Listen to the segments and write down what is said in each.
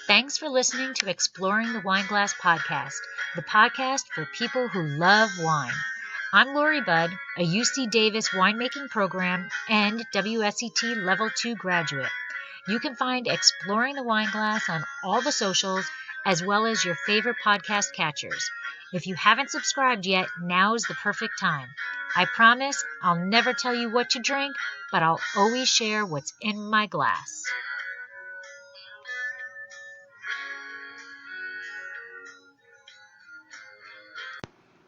Thanks for listening to Exploring the Wineglass podcast, the podcast for people who love wine. I'm Lori Budd, a UC Davis winemaking program and WSET Level 2 graduate. You can find Exploring the Wineglass on all the socials as well as your favorite podcast catchers. If you haven't subscribed yet, now is the perfect time. I promise I'll never tell you what to drink, but I'll always share what's in my glass.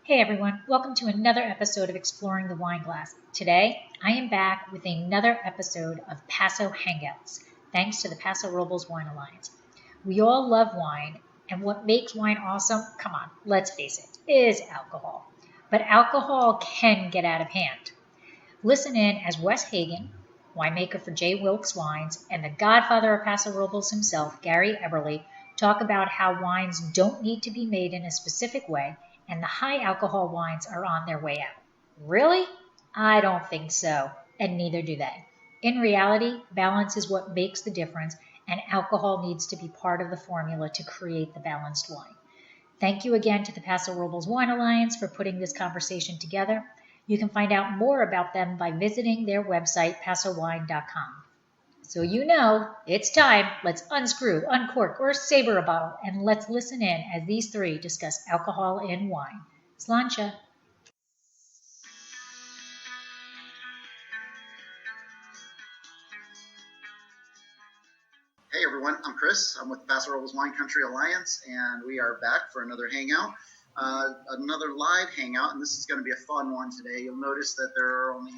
Hey everyone, welcome to another episode of Exploring the Wineglass. Today, I am back with another episode of Paso Hangouts, thanks to the Paso Robles Wine Alliance. We all love wine, and what makes wine awesome, come on, let's face it, is alcohol. But alcohol can get out of hand. Listen in as Wes Hagen, winemaker for Wilkes Wines, and the godfather of Paso Robles himself, Gary Eberle, talk about how wines don't need to be made in a specific way, and the high alcohol wines are on their way out. Really? I don't think so, and neither do they. In reality, balance is what makes the difference, and alcohol needs to be part of the formula to create the balanced wine. Thank you again to the Paso Robles Wine Alliance for putting this conversation together. You can find out more about them by visiting their website, pasowine.com. So you know, it's time. Let's unscrew, uncork, or savor a bottle, and let's listen in as these three discuss alcohol in wine. Slainte. Hey everyone, I'm Chris. I'm with the Paso Robles Wine Country Alliance, and we are back for another hangout, another live hangout, and this is going to be a fun one today. You'll notice that there are only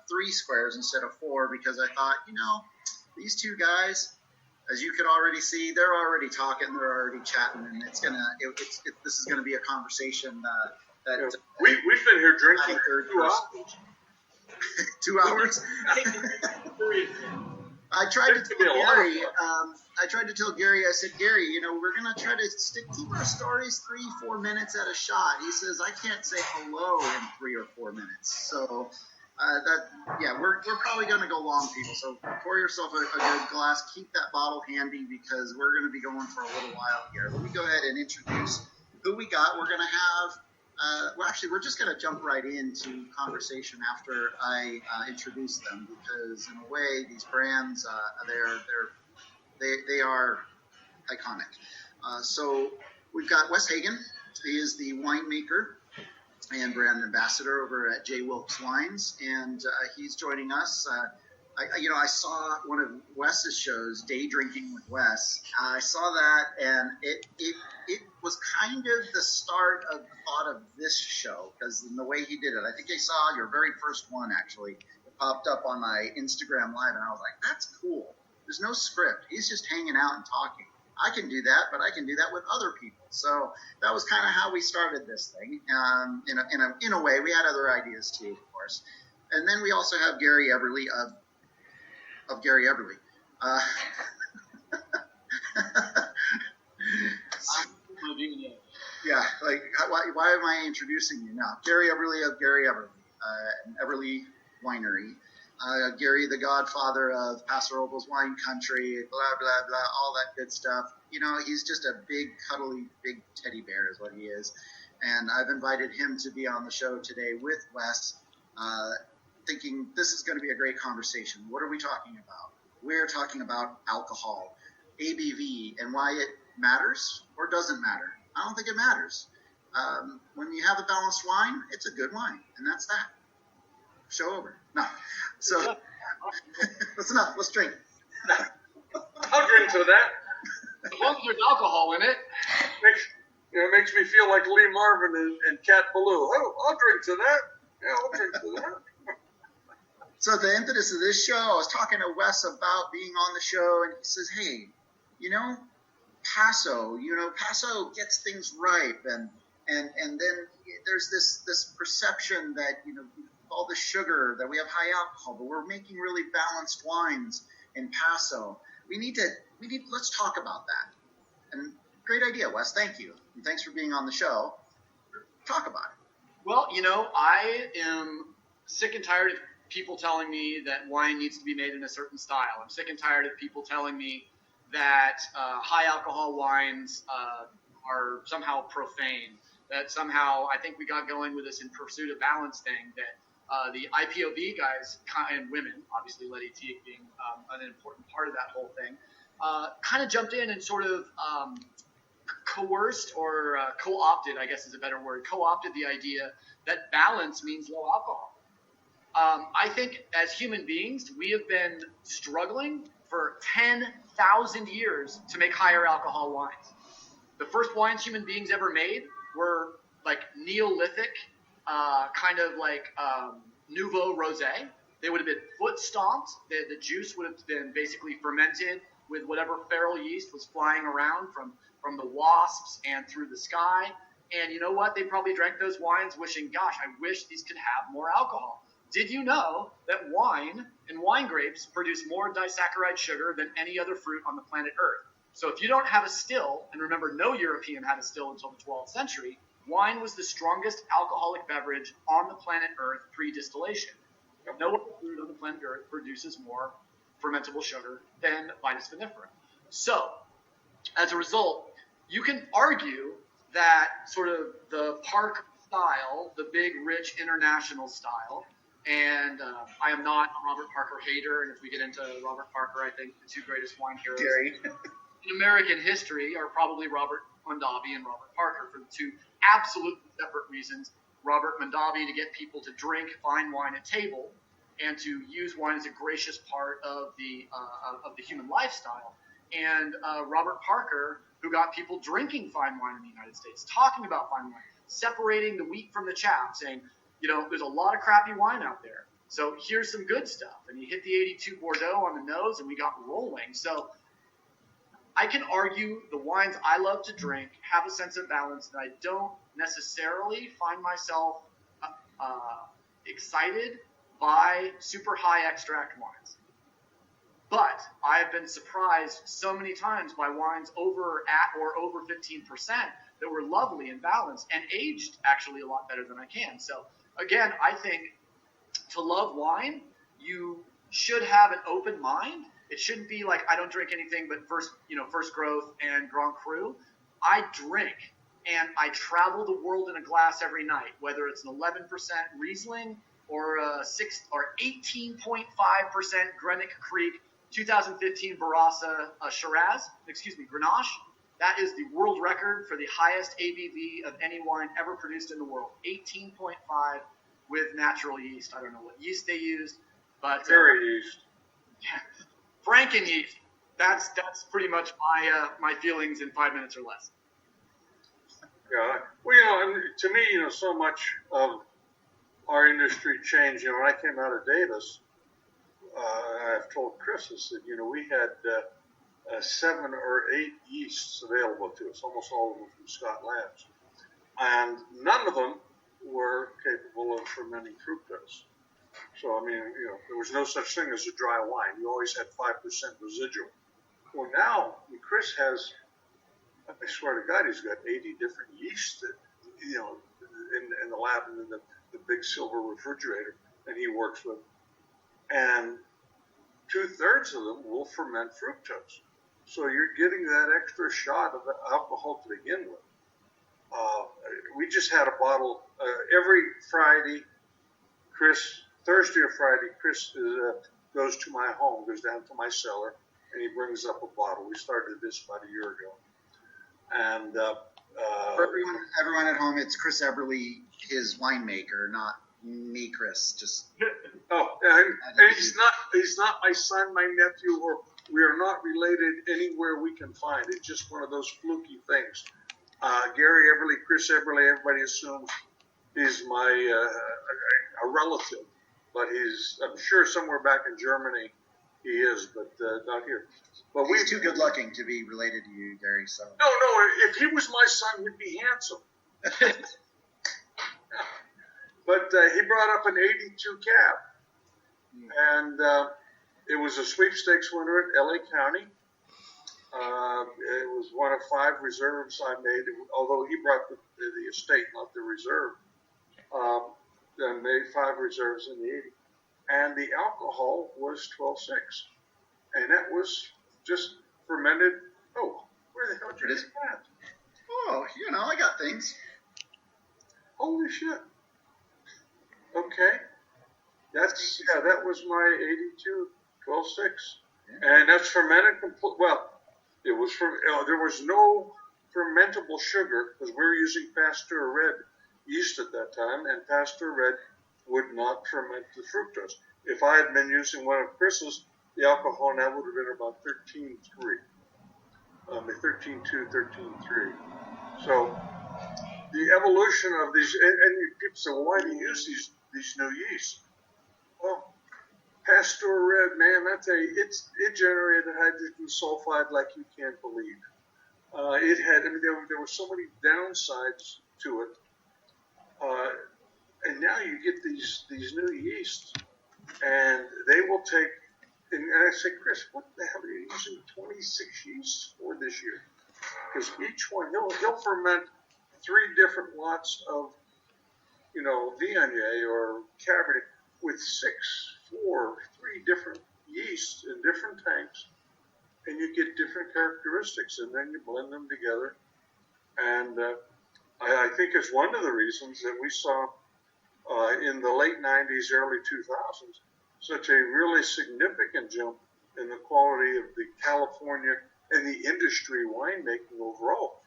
3 squares instead of 4 because I thought, these two guys, as you could already see, they're already talking, they're already chatting, and this is gonna be a conversation that we've been here drinking for 2 hours. 2 hours. I tried to tell Gary. I said, Gary, we're gonna try to keep our stories 3-4 minutes at a shot. He says I can't say hello in 3 or 4 minutes, so. We're probably going to go long, people. So pour yourself a good glass. Keep that bottle handy because we're going to be going for a little while here. Let me go ahead and introduce who we got. We're going to have. We're just going to jump right into conversation after I introduce them because, in a way, these brands they are iconic. So we've got Wes Hagen. He is the winemaker and brand ambassador over at Wilkes Wines, and he's joining us. I saw one of Wes's shows, Day Drinking with Wes. I saw that, and it was kind of the start of the thought of this show, because in the way he did it, I think I saw your very first one, actually. It popped up on my Instagram Live, and I was like, that's cool. There's no script. He's just hanging out and talking. I can do that, but I can do that with other people. So that was kind of how we started this thing. In a way, we had other ideas too, of course. And then we also have Gary Eberle of Gary Eberle. Why am I introducing you now? Gary Eberle of Gary Eberle, Eberle Winery. Gary, the godfather of Paso Robles Wine Country, blah, blah, blah, all that good stuff. He's just a big, cuddly, big teddy bear is what he is. And I've invited him to be on the show today with Wes, thinking this is going to be a great conversation. What are we talking about? We're talking about alcohol, ABV, and why it matters or doesn't matter. I don't think it matters. When you have a balanced wine, it's a good wine, and that's that. Show over. No. So, that's enough. Let's drink. I'll drink to that. As long as there's alcohol in it. Makes me feel like Lee Marvin and Cat Ballou. I'll drink to that. Yeah, I'll drink to that. So the impetus of this show, I was talking to Wes about being on the show, and he says, hey, Paso gets things ripe, and then there's this perception that, all the sugar, that we have high alcohol, but we're making really balanced wines in Paso. Let's talk about that. And great idea, Wes. Thank you. And thanks for being on the show. Talk about it. Well, I am sick and tired of people telling me that wine needs to be made in a certain style. I'm sick and tired of people telling me that high alcohol wines are somehow profane. That somehow, I think we got going with this in pursuit of balance thing, that the IPOB guys and women, obviously Letty Teague being an important part of that whole thing, kind of jumped in and sort of coerced or co-opted, I guess is a better word, co-opted the idea that balance means low alcohol. I think as human beings, we have been struggling for 10,000 years to make higher alcohol wines. The first wines human beings ever made were like Neolithic, kind of like Nouveau Rosé. They would have been foot stomped. The juice would have been basically fermented with whatever feral yeast was flying around from the wasps and through the sky. And you know what? They probably drank those wines wishing, gosh, I wish these could have more alcohol. Did you know that wine and wine grapes produce more disaccharide sugar than any other fruit on the planet Earth? So if you don't have a still, and remember no European had a still until the 12th century, wine was the strongest alcoholic beverage on the planet Earth pre-distillation. No other fruit on the planet Earth produces more fermentable sugar than Vitis vinifera. So, as a result, you can argue that sort of the Park style, the big, rich, international style, and I am not a Robert Parker hater, and if we get into Robert Parker, I think the two greatest wine heroes in American history are probably Robert Mondavi and Robert Parker for the two absolutely separate reasons. Robert Mondavi to get people to drink fine wine at table and to use wine as a gracious part of the human lifestyle. And Robert Parker, who got people drinking fine wine in the United States, talking about fine wine, separating the wheat from the chaff, saying, you know, there's a lot of crappy wine out there. So here's some good stuff. And he hit the 82 Bordeaux on the nose and we got rolling. So I can argue the wines I love to drink have a sense of balance that I don't necessarily find myself excited by super high extract wines. But I have been surprised so many times by wines at or over 15% that were lovely and balanced and aged actually a lot better than I can. So again, I think to love wine, you should have an open mind. It shouldn't be like I don't drink anything but first growth and Grand Cru. I drink and I travel the world in a glass every night, whether it's an 11% Riesling or a 18.5% Greenock Creek 2015 Barossa Grenache. That is the world record for the highest ABV of any wine ever produced in the world. 18.5 with natural yeast. I don't know what yeast they used, but Dairy yeast. Yeah, Franken yeast. That's pretty much my feelings in 5 minutes or less. Yeah. Well, and to me, so much of our industry changed. When I came out of Davis, I've told Chris this, that we had 7 or 8 yeasts available to us, almost all of them from Scott Labs, and none of them were capable of fermenting fructose. So there was no such thing as a dry wine. You always had 5% residual. Well, now Chris has, I swear to God, he's got 80 different yeasts that in the lab and in the big silver refrigerator that he works with, and 2/3 of them will ferment fructose. So you're getting that extra shot of alcohol to begin with. We just had a bottle every Friday. Thursday or Friday, Chris goes to my home, goes down to my cellar, and he brings up a bottle. We started this about a year ago. And for everyone at home, it's Chris Eberle, his winemaker, not me, Chris. Just and he's not my son, my nephew, or we are not related anywhere we can find. It's just one of those fluky things. Gary Eberle, Chris Eberle, everybody assumes he's a relative, but I'm sure somewhere back in Germany he is, but not here. But he's too good looking to be related to you, Gary. So no, if he was my son, he'd be handsome. But he brought up an 82 cab, and it was a sweepstakes winner at LA County. It was one of 5 reserves I made, although he brought the estate, not the reserve. I made 5 reserves in the 80. And the alcohol was 12.6. And that was just fermented. Oh, where the hell did you get that? Oh, I got things. Holy shit. Okay. That was my 82 12.6. Yeah. And that's fermented well, it was there was no fermentable sugar because we were using Pasteur Red yeast at that time, and Pasteur Red would not ferment the fructose. If I had been using one of Chris's, the alcohol now would have been about 13.3. 13.2, 13.3. So the evolution of these, and people say, well, why do you use these new yeasts? Well, Pasteur Red, man, it generated hydrogen sulfide like you can't believe. There were so many downsides to it, and now you get these new yeasts, and they will take. And I say, Chris, what the hell are you using 26 yeasts for this year? Because each one, he'll ferment 3 different lots of, Viognier or Cabernet with 3 different yeasts in different tanks, and you get different characteristics, and then you blend them together. And I think it's one of the reasons that we saw in the late 90s, early 2000s, such a really significant jump in the quality of the California and the industry winemaking overall,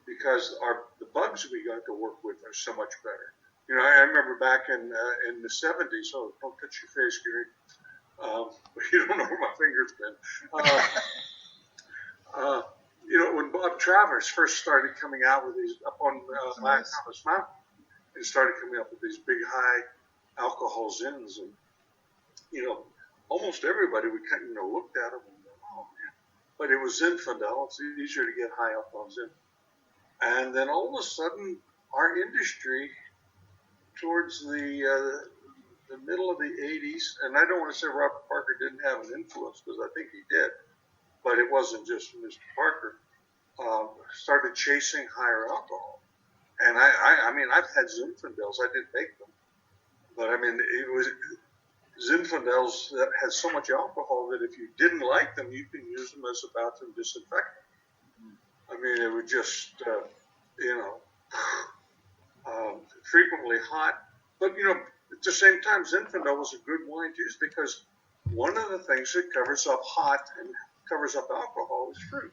because the bugs we got to work with are so much better. I remember back in the 70s. Oh, don't touch your face, Gary. You don't know where my finger's been. When Bob Travers first started coming out with these up on Black Thomas Mountain, and started coming up with these big high alcohol zins, and almost everybody we kind of looked at them and go, oh man, but it was Zinfandel. It's easier to get high alcohol zin, and then all of a sudden our industry towards the middle of the 80s, and I don't want to say Robert Parker didn't have an influence, because I think he did, but it wasn't just Mr. Parker, started chasing higher alcohol. And I've had Zinfandels. I didn't make them, but it was Zinfandels that had so much alcohol that if you didn't like them, you can use them as a bathroom disinfectant. It would just, frequently hot. But, at the same time, Zinfandel was a good wine to use because one of the things that covers up hot and covers up alcohol is fruit.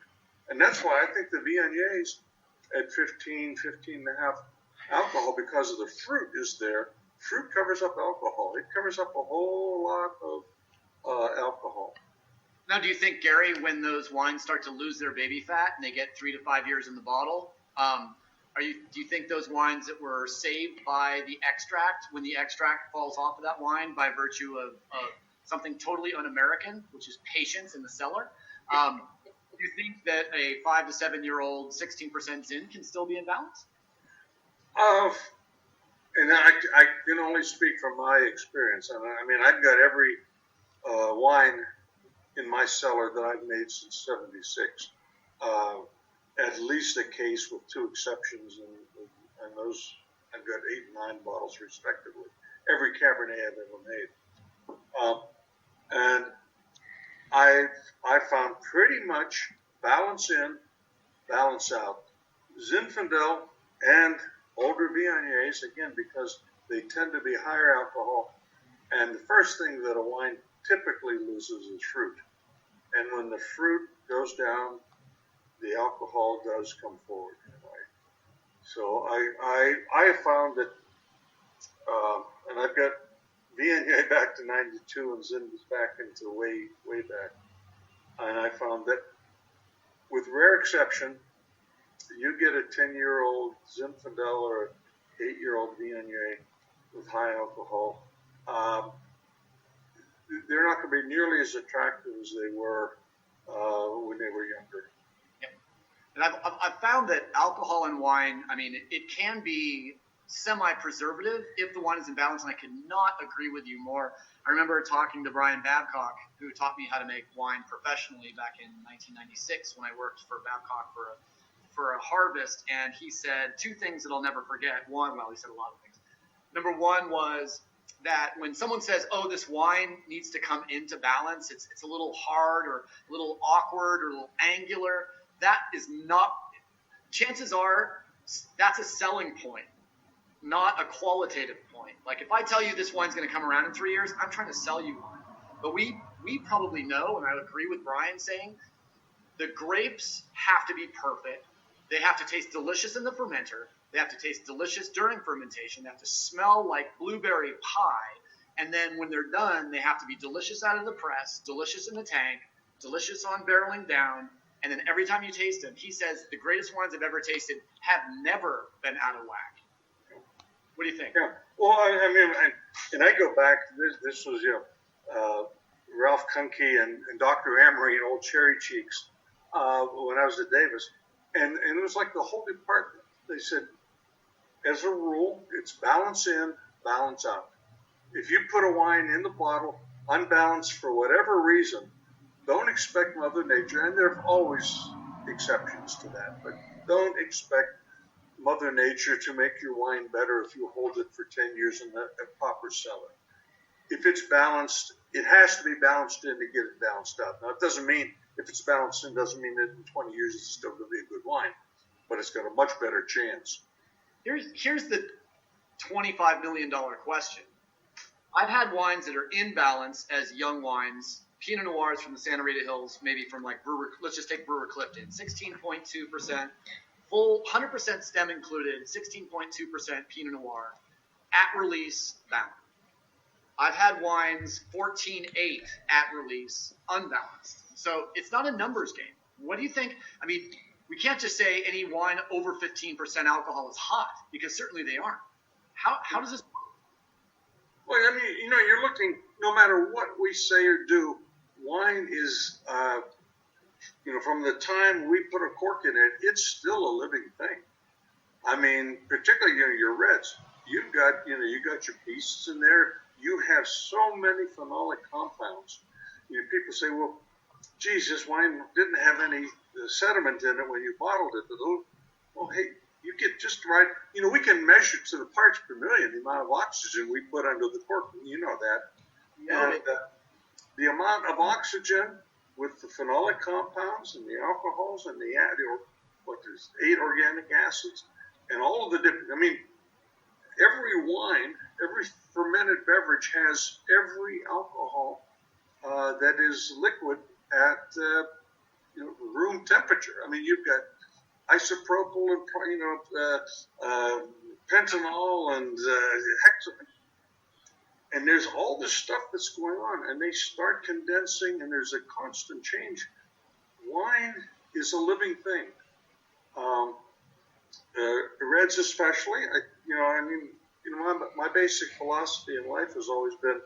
And that's why I think the Viogniers at 15 and a half alcohol, because of the fruit is there. Fruit covers up alcohol. It covers up a whole lot of alcohol. Now, do you think, Gary, when those wines start to lose their baby fat and they get 3 to 5 years in the bottle, do you think those wines that were saved by the extract, when the extract falls off of that wine by virtue of something totally un-American, which is patience in the cellar, do you think that a 5 to 7 year old 16% Zin can still be in balance? And I can only speak from my experience. I've got every wine in my cellar that I've made since '76. At least a case with 2 exceptions, and those I've got 8 and 9 bottles respectively. Every Cabernet I've ever made, and I found pretty much balance in, balance out. Zinfandel and older Viogniers, again, because they tend to be higher alcohol, and the first thing that a wine typically loses is fruit. And when the fruit goes down, the alcohol does come forward. So I found that, and I've got Viognier back to 92 and Zin was back into way back. And I found that with rare exception, you get a 10-year-old Zinfandel or an 8-year-old Viognier with high alcohol, they're not going to be nearly as attractive as they were when they were younger. Yep. And I've found that alcohol in wine, it can be semi-preservative if the wine is in balance, and I could not agree with you more. I remember talking to Brian Babcock, who taught me how to make wine professionally back in 1996 when I worked for Babcock for a harvest, and he said 2 things that I'll never forget. He said a lot of things. Number 1 was that when someone says, "Oh, this wine needs to come into balance," it's a little hard or a little awkward or a little angular. That is not. Chances are that's a selling point, not a qualitative point. Like if I tell you this wine's going to come around in 3 years, I'm trying to sell you wine. But we probably know, and I agree with Brian saying, the grapes have to be perfect. They have to taste delicious in the fermenter. They have to taste delicious during fermentation. They have to smell like blueberry pie. And then when they're done, they have to be delicious out of the press, delicious in the tank, delicious on barreling down. And then every time you taste them, he says the greatest wines I've ever tasted have never been out of whack. What do you think? Yeah. Well, I mean, and I go back. This was Ralph Kunke and Dr. Amory and Old Cherry Cheeks when I was at Davis, and it was like the whole department. They said, as a rule, it's balance in, balance out. If you put a wine in the bottle unbalanced for whatever reason, don't expect Mother Nature, and there are always exceptions to that, but don't expect Mother Nature to make your wine better if you hold it for 10 years in a proper cellar. If it's balanced, it has to be balanced in to get it balanced out. Now, it doesn't mean, if it's balanced in, doesn't mean that in 20 years it's still going to be a good wine, but it's got a much better chance. Here's the $25 million question. I've had wines that are in balance as young wines, Pinot Noirs from the Santa Rita Hills, maybe from like Brewer, let's just take Brewer Clifton, 16.2%, full 100% stem included, 16.2% Pinot Noir, at release, bound. I've had wines 14.8 at release, unbalanced. So it's not a numbers game. What do you think? I mean, we can't just say any wine over 15% alcohol is hot, because certainly they aren't. How does this work? Well, I mean, you're looking, no matter what we say or do, wine is, from the time we put a cork in it, it's still a living thing. I mean, particularly, your reds. You've got, you got your pieces in there. You have so many phenolic compounds. People say, well, geez, this wine didn't have any sediment in it when you bottled it. Well, hey, you get just right. We can measure to the parts per million the amount of oxygen we put under the cork. You know that. Yeah. And the amount of oxygen with the phenolic compounds and the alcohols and there's 8 organic acids and all of the different. I mean, every wine, every fermented beverage has every alcohol that is liquid at room temperature. I mean, you've got isopropyl and pentanol and hexamine, and there's all this stuff that's going on, and they start condensing, and there's a constant change. Wine is a living thing. Reds especially. My basic philosophy in life has always been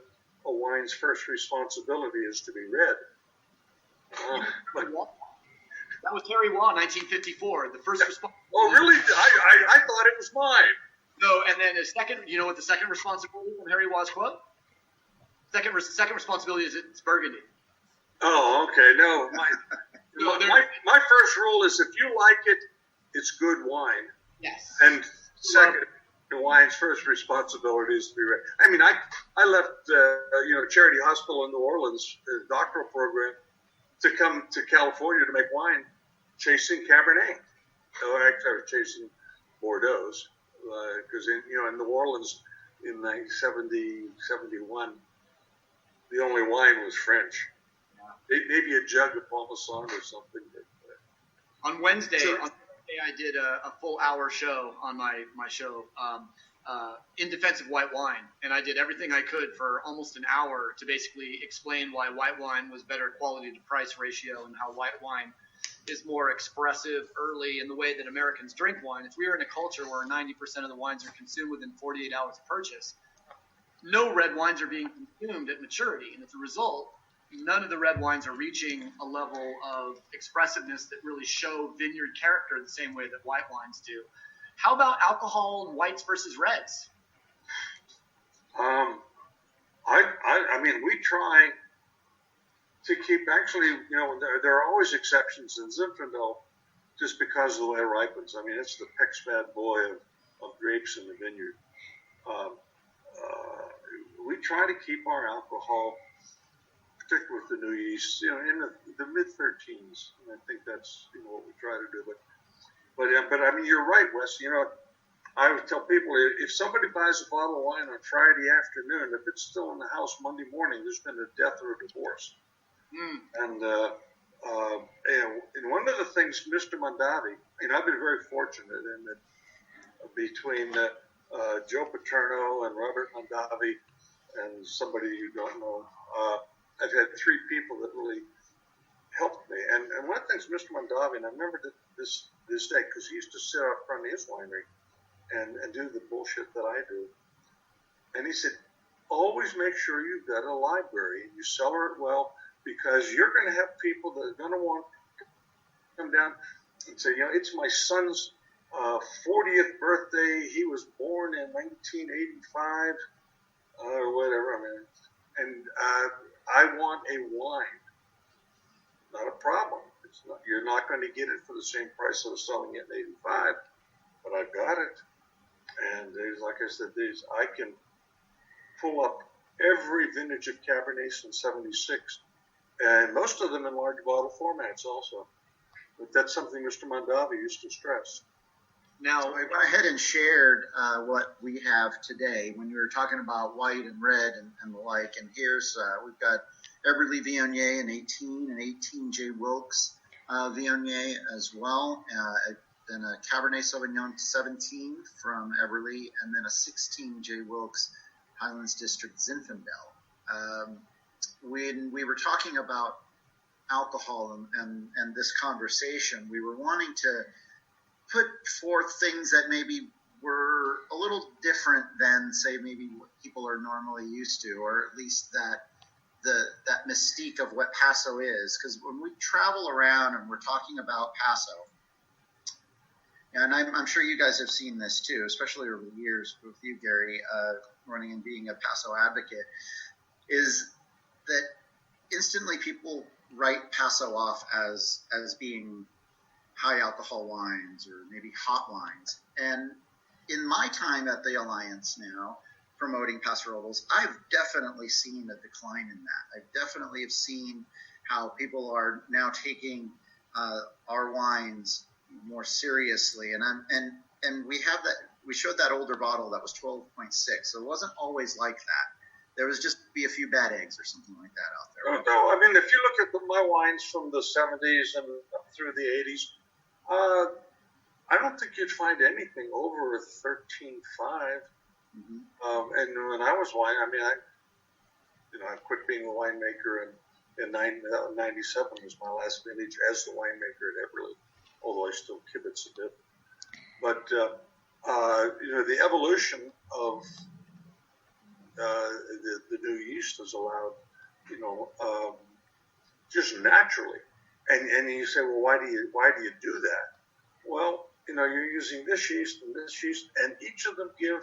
a wine's first responsibility is to be red. That was Terry Waugh, 1954. The first responsibility. Oh, really? I thought it was mine. No, and then the second, you know what the second responsibility from Harry Waugh's quote? Second responsibility is it's Burgundy. Oh, okay. No, my first rule is if you like it, it's good wine. Yes. And second, the wine's first responsibility is to be red. I mean, I left Charity Hospital in New Orleans, the doctoral program, to come to California to make wine, chasing Cabernet. So I was chasing Bordeaux, because in New Orleans in 70, 71, the only wine was French. Yeah. Maybe a jug of Parmesan or something. On Wednesday, I did a full hour show on my show in defense of white wine, and I did everything I could for almost an hour to basically explain why white wine was better quality to price ratio and how white wine is more expressive early in the way that Americans drink wine. If we are in a culture where 90% of the wines are consumed within 48 hours of purchase, no red wines are being consumed at maturity, and as a result, none of the red wines are reaching a level of expressiveness that really show vineyard character the same way that white wines do. How about alcohol and whites versus reds? I mean, we try to keep, actually, there are always exceptions in Zinfandel just because of the way it ripens. I mean, it's the Peck's bad boy of grapes in the vineyard. we try to keep our alcohol, particularly with the new yeast, in the mid-13s. And I think that's what we try to do. But I mean, you're right, Wes. I would tell people, if somebody buys a bottle of wine on Friday afternoon, if it's still in the house Monday morning, there's been a death or a divorce. And one of the things, Mr. Mondavi, I've been very fortunate in that between Joe Paterno and Robert Mondavi and somebody you don't know, I've had three people that really helped me. And one of the things, Mr. Mondavi, and I remember this day, because he used to sit out front of his winery and do the bullshit that I do. And he said, always make sure you've got a library and you cellar it well, because you're going to have people that are going to want to come down and say, it's my son's 40th birthday. He was born in 1985 or whatever. And I want a wine. Not a problem. You're not going to get it for the same price I was selling it in 85, but I've got it. And like I said, I can pull up every vintage of Cabernet since 76, and most of them in large bottle formats also. But that's something Mr. Mondavi used to stress. Now, I went ahead and shared what we have today when you were talking about white and red and the like. And here's, we've got Eberle Viognier in 18 and 18 J. Wilkes Viognier as well. Then a Cabernet Sauvignon 17 from Eberle, and then a 16 J. Wilkes Highlands District Zinfandel. When we were talking about alcohol and this conversation, we were wanting to put forth things that maybe were a little different than, say, maybe what people are normally used to, or at least that mystique of what Paso is. Because when we travel around and we're talking about Paso, and I'm sure you guys have seen this too, especially over the years with you, Gary, running and being a Paso advocate, is that instantly people write Paso off as being high alcohol wines or maybe hot wines. And in my time at the Alliance now, promoting Paso Robles, I've definitely seen a decline in that. I definitely have seen how people are now taking our wines more seriously, and we have that. We showed that older bottle that was 12.6, so it wasn't always like that. There was just be a few bad eggs or something like that out there. No, I mean, if you look at my wines from the 70s and up through the 80s, I don't think you'd find anything over a 13.5. And when I was wine, I quit being a winemaker in 97 was my last vintage as the winemaker at Eberle, although I still kibitz a bit. But the evolution of the new yeast has allowed, just naturally. And you say, well, why do you do that? Well, you're using this yeast and this yeast, and each of them give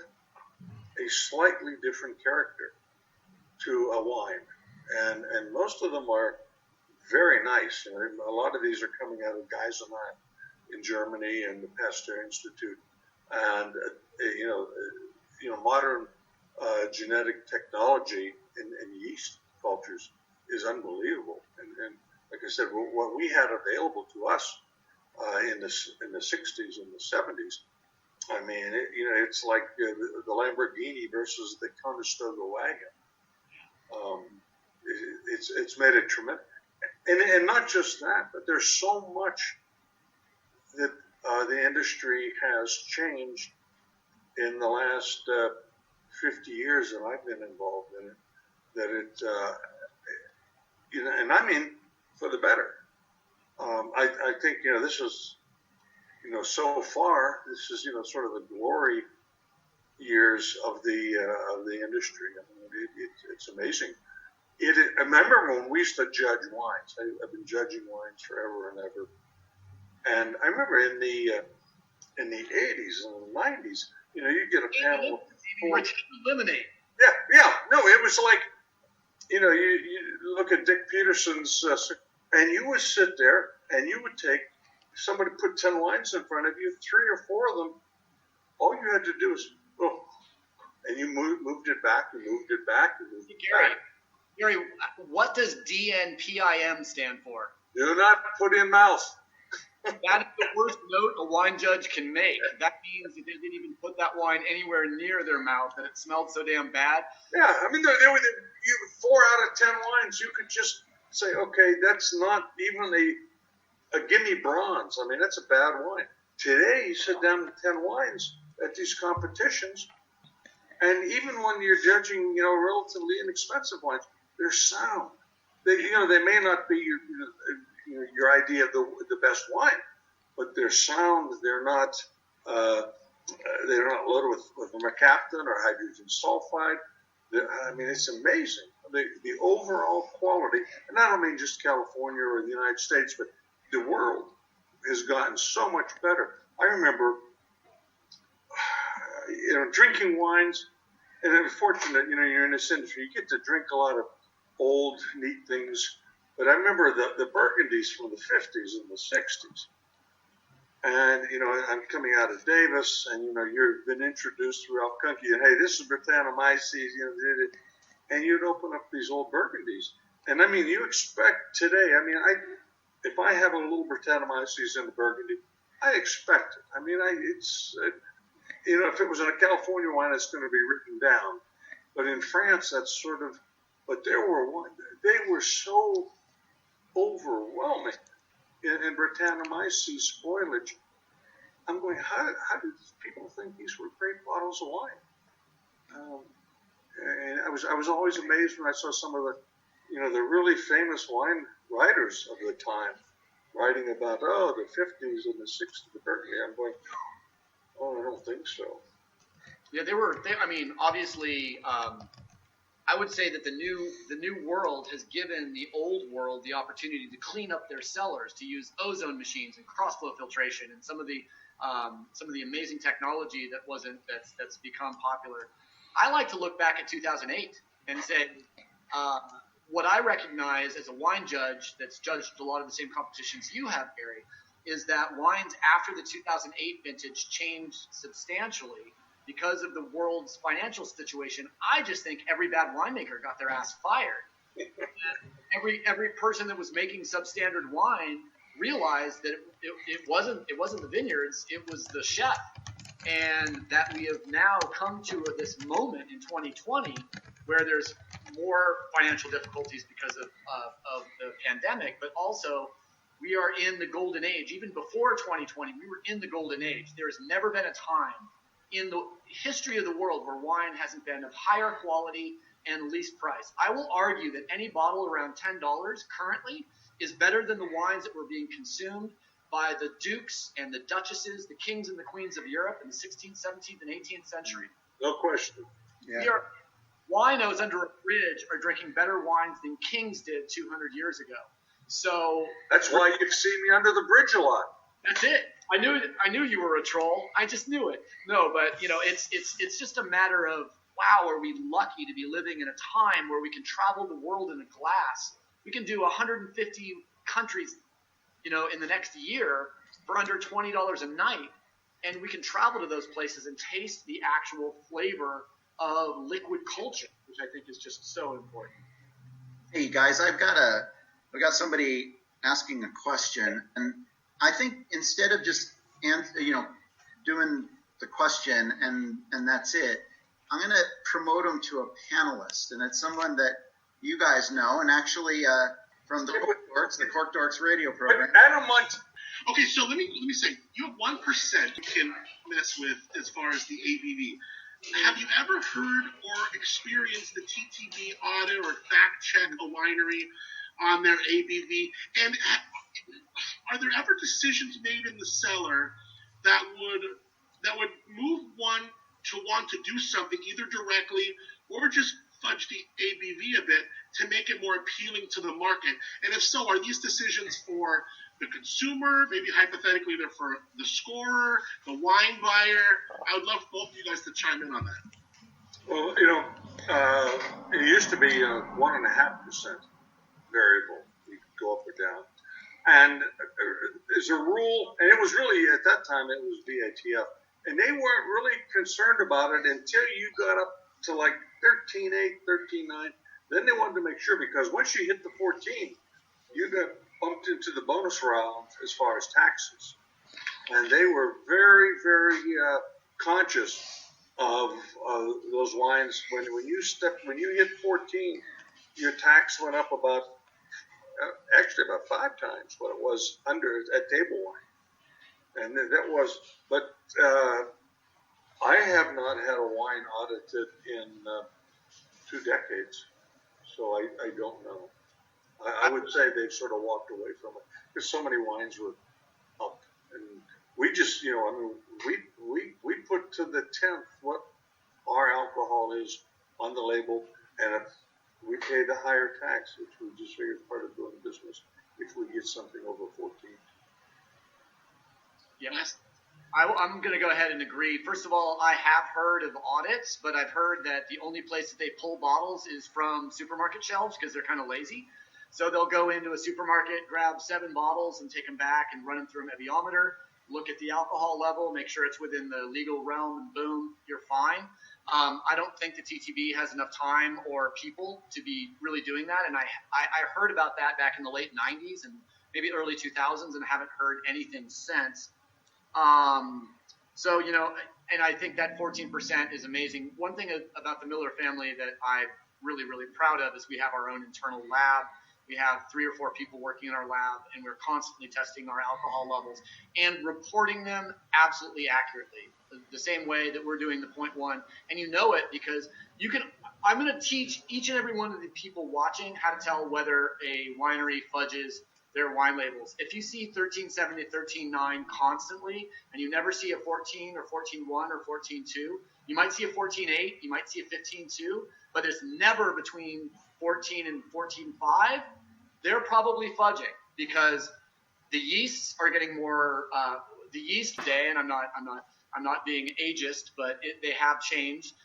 a slightly different character to a wine, and most of them are very nice. A lot of these are coming out of Geisenheim in Germany and the Pasteur Institute, and modern genetic technology in yeast cultures is unbelievable. And like I said, what we had available to us in the 60s and the 70s, I mean, it's like the Lamborghini versus the Conestoga wagon. It's made it tremendous, and not just that, but there's so much that the industry has changed in the last 50 years that I've been involved in it. That and I mean for the better. I think this is. So far, this is sort of the glory years of the industry. I mean, it's amazing. I remember when we used to judge wines. I've been judging wines forever and ever. And I remember in the 80s and the 90s, you get a panel of lemonade. Yeah. No, it was like, you look at Dick Peterson's, and you would sit there and you would take. Somebody put 10 wines in front of you, 3 or 4 of them, all you had to do is, and you moved it back, you moved it back, you moved it back. Gary, what does DNPIM stand for? Do not put in mouth. That is the worst note a wine judge can make. That means that they didn't even put that wine anywhere near their mouth, that it smelled so damn bad. Yeah, I mean, there were 4 out of 10 wines. You could just say, okay, that's not even a gimme bronze. I mean, that's a bad wine. Today, you sit down to 10 wines at these competitions, and even when you're judging, relatively inexpensive wines, they're sound. They may not be your idea of the best wine, but they're sound. They're not loaded with mercaptan or hydrogen sulfide. I mean, it's amazing. The overall quality, and I don't mean just California or the United States, but the world has gotten so much better. I remember, drinking wines, and I'm fortunate, you're in this industry, you get to drink a lot of old, neat things. But I remember the Burgundies from the 50s and the 60s. And, I'm coming out of Davis, and, you've been introduced through Alcunky, and, hey, this is Brettanomyces, and you'd open up these old Burgundies. And, I mean, you expect today, if I have a little Brettanomyces in the Burgundy, I expect it. I mean, if it was in a California wine, it's going to be written down. But in France, that's sort of, but they were so overwhelming in Brettanomyces spoilage. I'm going, how did people think these were great bottles of wine? And I was always amazed when I saw some of the really famous wine writers of the time writing about, the 50s and the 60s, the Burgundy. I'm going, I don't think so. Yeah, obviously, I would say that the new world has given the old world the opportunity to clean up their cellars, to use ozone machines and cross-flow filtration and some of the amazing technology that's become popular. I like to look back at 2008 and say, what I recognize as a wine judge that's judged a lot of the same competitions you have, Gary, is that wines after the 2008 vintage changed substantially because of the world's financial situation. I just think every bad winemaker got their ass fired. every person that was making substandard wine realized that it wasn't the vineyards, it was the chef. And that we have now come to this moment in 2020 where there's more financial difficulties because of the pandemic, but also we are in the golden age. Even before 2020, we were in the golden age. There has never been a time in the history of the world where wine hasn't been of higher quality and least price. I will argue that any bottle around $10 currently is better than the wines that were being consumed by the dukes and the duchesses, the kings and the queens of Europe in the 16th, 17th, and 18th century. No question. Yeah. Winos under a bridge are drinking better wines than kings did 200 years ago. So that's why you've seen me under the bridge a lot. That's it. I knew you were a troll. I just knew it. No, but it's just a matter of, wow, are we lucky to be living in a time where we can travel the world in a glass? We can do 150 countries, in the next year for under $20 a night, and we can travel to those places and taste the actual flavor of liquid culture, which I think is just so important. Hey guys, I've got somebody asking a question, and I think instead of just doing the question and that's it, I'm going to promote him to a panelist, and it's someone that you guys know, and actually from the Cork Dorks radio program. Okay, so let me say, you have 1% you can mess with as far as the ABV. Have you ever heard or experienced the TTB audit or fact check a winery on their ABV? And are there ever decisions made in the cellar that would move one to want to do something either directly or just fudge the ABV a bit to make it more appealing to the market? And if so, are these decisions for the consumer, maybe hypothetically they're for the scorer, the wine buyer? I would love both of you guys to chime in on that. Well, it used to be 1.5% variable. You could go up or down. And there's a rule, and it was really, at that time, it was VATF. And they weren't really concerned about it until you got up to like 13.8, 13.9. Then they wanted to make sure, because once you hit the 14, you got bumped into the bonus round as far as taxes. And they were very, very conscious of those wines. When you hit 14, your tax went up about 5 times what it was under at table wine. And that was, but I have not had a wine audited in 2 decades, so I don't know. I would say they've sort of walked away from it because so many wines were up, and we just, we put to the 10th what our alcohol is on the label, and if we pay the higher tax, which we just figured part of doing business if we get something over 14. Yes. I'm going to go ahead and agree. First of all, I have heard of audits, but I've heard that the only place that they pull bottles is from supermarket shelves because they're kind of lazy. So they'll go into a supermarket, grab 7 bottles and take them back and run them through a meviometer, look at the alcohol level, make sure it's within the legal realm, and boom, you're fine. I don't think the TTB has enough time or people to be really doing that. And I heard about that back in the late 90s and maybe early 2000s, and I haven't heard anything since. So, and I think that 14% is amazing. One thing about the Miller family that I'm really, really proud of is we have our own internal lab. We have 3 or 4 people working in our lab, and we're constantly testing our alcohol levels and reporting them absolutely accurately, the same way that we're doing the 0.1. And you know it because I'm going to teach each and every one of the people watching how to tell whether a winery fudges their wine labels. If you see 13.7 to 13.9 constantly, and you never see a 14 or 14.1 or 14.2, you might see a 14.8, you might see a 15.2, but it's never between 14 and 14.5. They're probably fudging because the yeasts are getting more. The yeast today, and I'm not being ageist, but they have changed.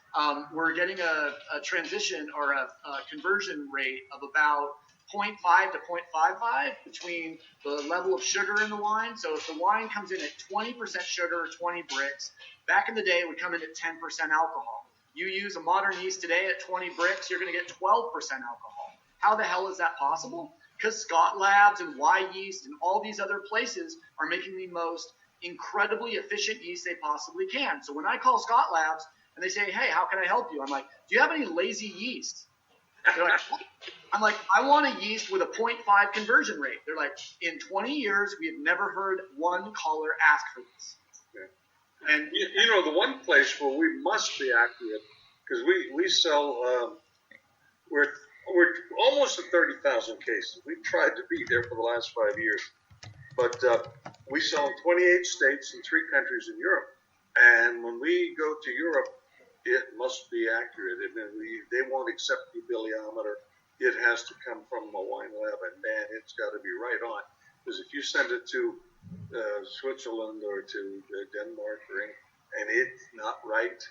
We're getting a transition or a conversion rate of about 0.5 to 0.55 between the level of sugar in the wine. So if the wine comes in at 20% sugar or 20 bricks, back in the day it would come in at 10% alcohol. You use a modern yeast today at 20 bricks, you're going to get 12% alcohol. How the hell is that possible? Because Scott Labs and Y Yeast and all these other places are making the most incredibly efficient yeast they possibly can. So when I call Scott Labs and they say, hey, how can I help you? I'm like, do you have any lazy yeast? They're like, what? I'm like, I want a yeast with a 0.5 conversion rate. They're like, in 20 years, we have never heard one caller ask for this. Yeah. And the one place where we must be accurate, because we sell, we're almost at 30,000 cases. We've tried to be there for the last 5 years, but we sell in 28 states and 3 countries in Europe. And when we go to Europe, it must be accurate. And they won't accept the bibliometer. It has to come from a wine lab, and man, it's got to be right on. Because if you send it to Switzerland or to Denmark and it's not right,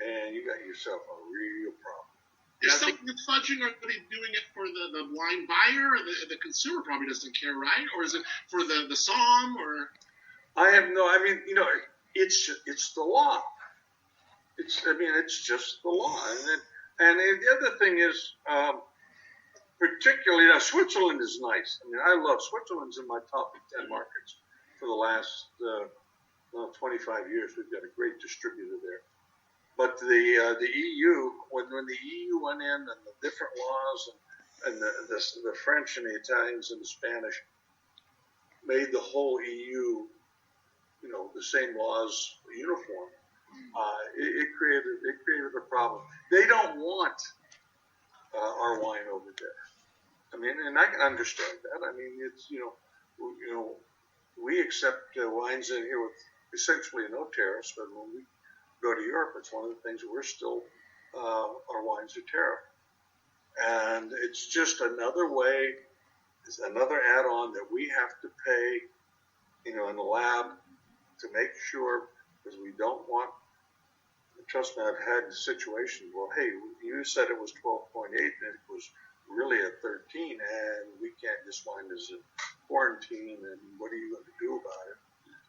and you got yourself a real problem. Is something with fudging, are they doing it for the wine buyer? Or the consumer probably doesn't care, right? Or is it for the som? Or it's the law. It's just the law. And the other thing is, particularly, now Switzerland is nice. I love Switzerland's in my top 10 markets for the last 25 years. We've got a great distributor there. But the EU, when the EU went in and the different laws and the French and the Italians and the Spanish made the whole EU, the same laws uniform. It created a problem. They don't want our wine over there. And I can understand that. It's we accept wines in here with essentially no tariffs, but when we go to Europe, it's one of the things we're still our wines are tariff, and it's just another way. It's another add-on that we have to pay, in the lab to make sure, because we don't want. Trust me, I've had situations. Well, hey, you said it was 12.8, and it was really at 13, and we can't. This wine is in quarantine, and what are you going to do about it?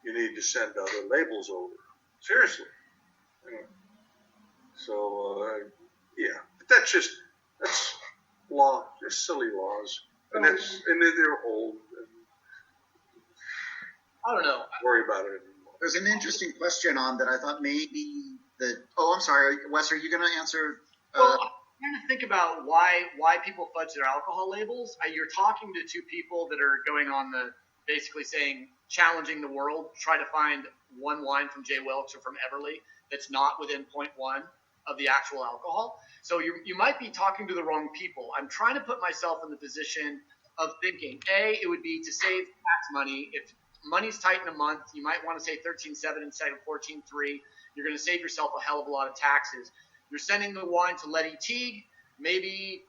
You need to send other labels over. Seriously. So, yeah. But that's law, just silly laws. And they're old. I don't know. Worry about it anymore. There's an interesting question on that I thought maybe oh, I'm sorry, Wes, are you going to answer? Well, I'm trying to think about why people fudge their alcohol labels. You're talking to two people that are going on basically saying, challenging the world, try to find one wine from J. Wilkes or from Eberle that's not within 0.1 of the actual alcohol. So you might be talking to the wrong people. I'm trying to put myself in the position of thinking, it would be to save tax money. If money's tight in a month, you might want to say 13.7 instead of 14.3. You're going to save yourself a hell of a lot of taxes. You're sending the wine to Letty Teague. Maybe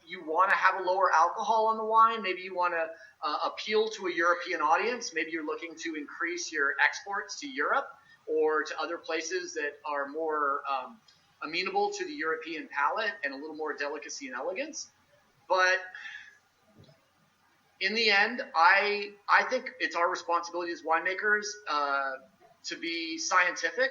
you want to have a lower alcohol on the wine. Maybe you want to appeal to a European audience. Maybe you're looking to increase your exports to Europe or to other places that are more amenable to the European palate and a little more delicacy and elegance. But in the end, I think it's our responsibility as winemakers to be scientific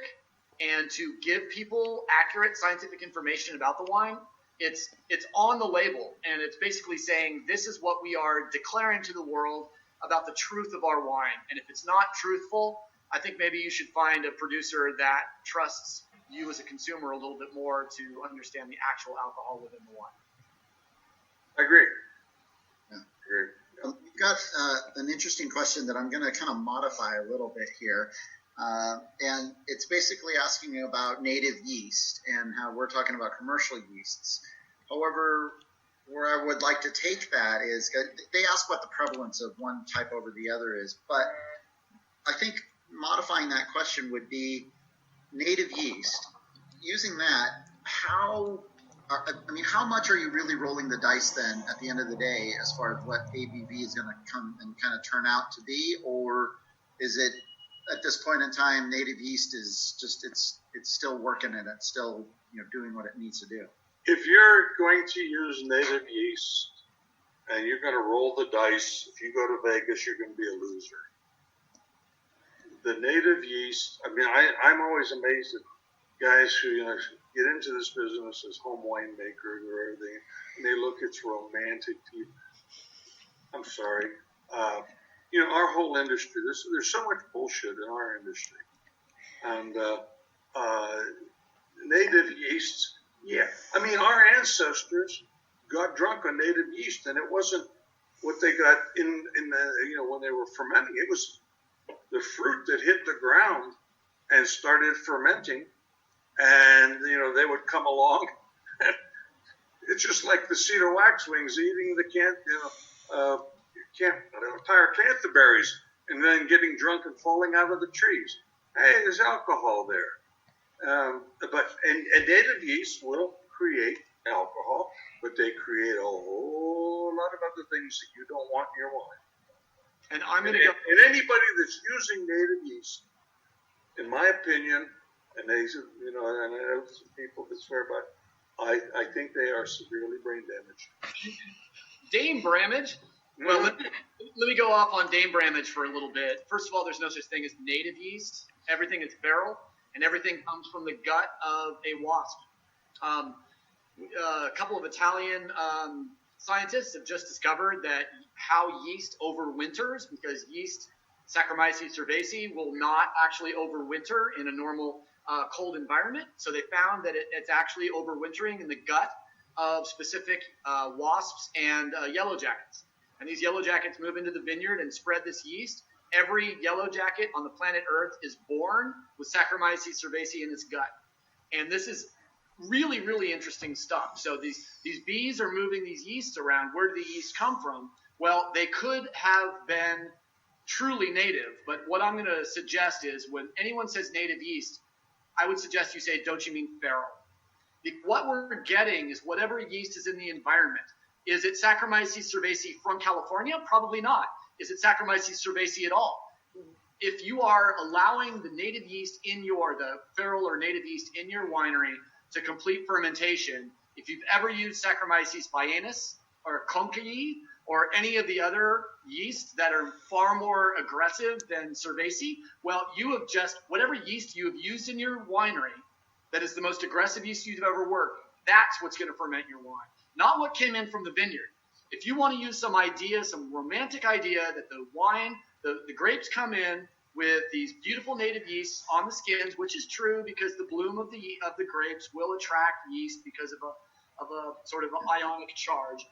and to give people accurate scientific information about the wine. It's on the label, and it's basically saying this is what we are declaring to the world about the truth of our wine. And if it's not truthful, I think maybe you should find a producer that trusts you as a consumer a little bit more to understand the actual alcohol within the wine. I agree. Yeah. Agree. We've got an interesting question that I'm going to kind of modify a little bit here. And it's basically asking about native yeast and how we're talking about commercial yeasts. However, where I would like to take that is they ask what the prevalence of one type over the other is. But I think modifying that question would be native yeast. Using that, how much are you really rolling the dice then at the end of the day as far as what ABV is going to come and kind of turn out to be? Or is it at this point in time, native yeast is just, it's still working and it's still, doing what it needs to do? If you're going to use native yeast and you're going to roll the dice, if you go to Vegas, you're going to be a loser. The native yeast, I'm always amazed at guys who, get into this business as home winemakers or everything, and they look, it's romantic. I'm sorry. Our whole industry, there's so much bullshit in our industry. And native yeast, yeah. Our ancestors got drunk on native yeast, and it wasn't what they got in the, when they were fermenting. It was the fruit that hit the ground and started fermenting. And, they would come along. And it's just like the cedar waxwings eating the entire canthaberries and then getting drunk and falling out of the trees. Hey, there's alcohol there. But native yeast will create alcohol, but they create a whole lot of other things that you don't want in your wine. And I'm going to go. And anybody that's using native yeast, in my opinion, and they, and I know some people that swear by it, I think they are severely brain damaged. Dame Bramage? Well, let me go off on Dame Bramage for a little bit. First of all, there's no such thing as native yeast. Everything is feral, and everything comes from the gut of a wasp. A couple of Italian scientists have just discovered that how yeast overwinters, because yeast, Saccharomyces cerevisiae, will not actually overwinter in a normal cold environment. So they found that it's actually overwintering in the gut of specific wasps and yellow jackets. And these yellow jackets move into the vineyard and spread this yeast. Every yellow jacket on the planet Earth is born with Saccharomyces cerevisiae in its gut. And this is really, really interesting stuff. So these bees are moving these yeasts around. Where did the yeast come from? Well, they could have been truly native, but what I'm going to suggest is when anyone says native yeast, I would suggest you say, don't you mean feral? What we're getting is whatever yeast is in the environment. Is it Saccharomyces cerevisiae from California? Probably not. Is it Saccharomyces cerevisiae at all? If you are allowing the native yeast the feral or native yeast in your winery to complete fermentation, if you've ever used Saccharomyces bianus, or Conquilly or any of the other yeasts that are far more aggressive than Cerveza, well, you have just, whatever yeast you have used in your winery that is the most aggressive yeast you've ever worked, that's what's going to ferment your wine, not what came in from the vineyard. If you want to use some idea, some romantic idea that the wine, the grapes come in with these beautiful native yeasts on the skins, which is true because the bloom of the grapes will attract yeast because of a sort of ionic charge.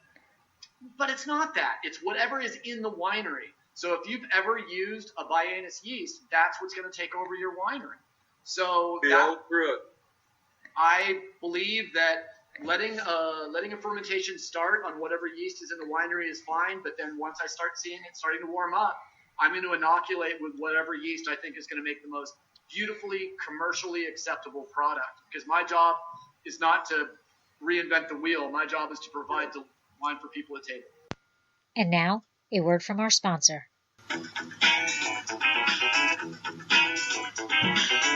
But it's not that. It's whatever is in the winery. So if you've ever used a Bianus yeast, that's what's going to take over your winery. So I believe that letting a fermentation start on whatever yeast is in the winery is fine. But then once I start seeing it starting to warm up, I'm going to inoculate with whatever yeast I think is going to make the most beautifully, commercially acceptable product. Because my job is not to reinvent the wheel. My job is to provide wine for people at table. And now, a word from our sponsor.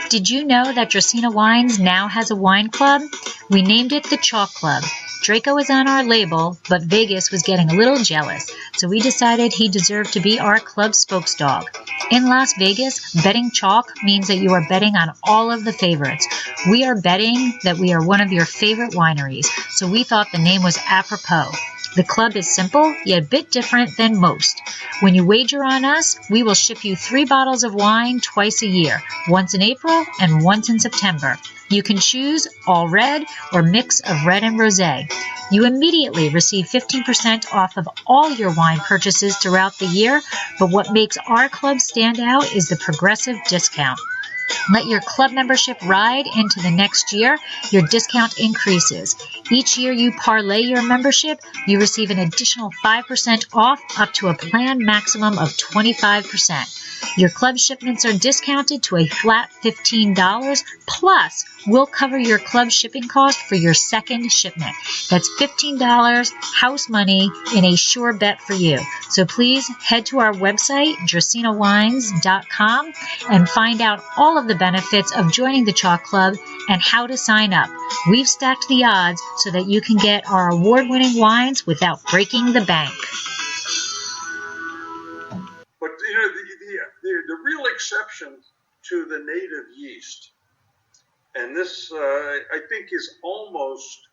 Did you know that Dracaena Wines now has a wine club? We named it the Chalk Club. Draco is on our label, but Vegas was getting a little jealous, so we decided he deserved to be our club spokesdog. In Las Vegas, betting chalk means that you are betting on all of the favorites. We are betting that we are one of your favorite wineries, so we thought the name was apropos. The club is simple, yet a bit different than most. When you wager on us, we will ship you 3 bottles of wine twice a year, once in April and once in September. You can choose all red or mix of red and rosé. You immediately receive 15% off of all your wine purchases throughout the year, but what makes our club stand out is the progressive discount. Let your club membership ride into the next year. Your discount increases. Each year you parlay your membership, you receive an additional 5% off up to a planned maximum of 25%. Your club shipments are discounted to a flat $15, plus we'll cover your club shipping cost for your second shipment. That's $15 house money in a sure bet for you. So please head to our website, dracaenawines.com, and find out all of the benefits of joining the Chalk Club and how to sign up. We've stacked the odds so that you can get our award-winning wines without breaking the bank. But the real exception to the native yeast, and this I think is almost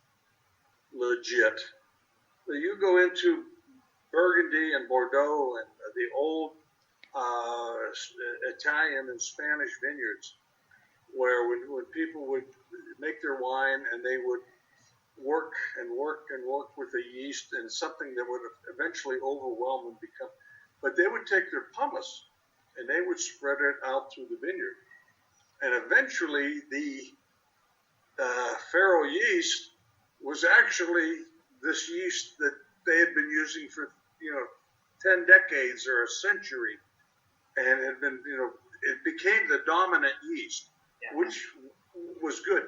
legit. You go into Burgundy and Bordeaux and the old Italian and Spanish vineyards, where when people would make their wine and they would work with the yeast and something that would eventually overwhelm and become, but they would take their pumice and they would spread it out through the vineyard, and eventually the Faro yeast was actually this yeast that they had been using for 10 decades or a century, and had been it became the dominant yeast, which was good.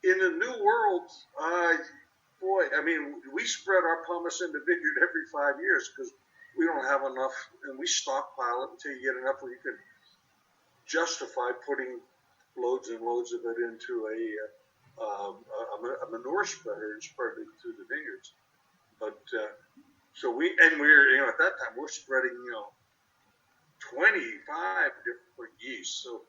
In the New World, we spread our pumice in the vineyard every 5 years because we don't have enough, and we stockpile it until you get enough where you can justify putting loads and loads of it into a manure spreader and spread it through the vineyards. But we're at that time we're spreading 25 different yeasts. So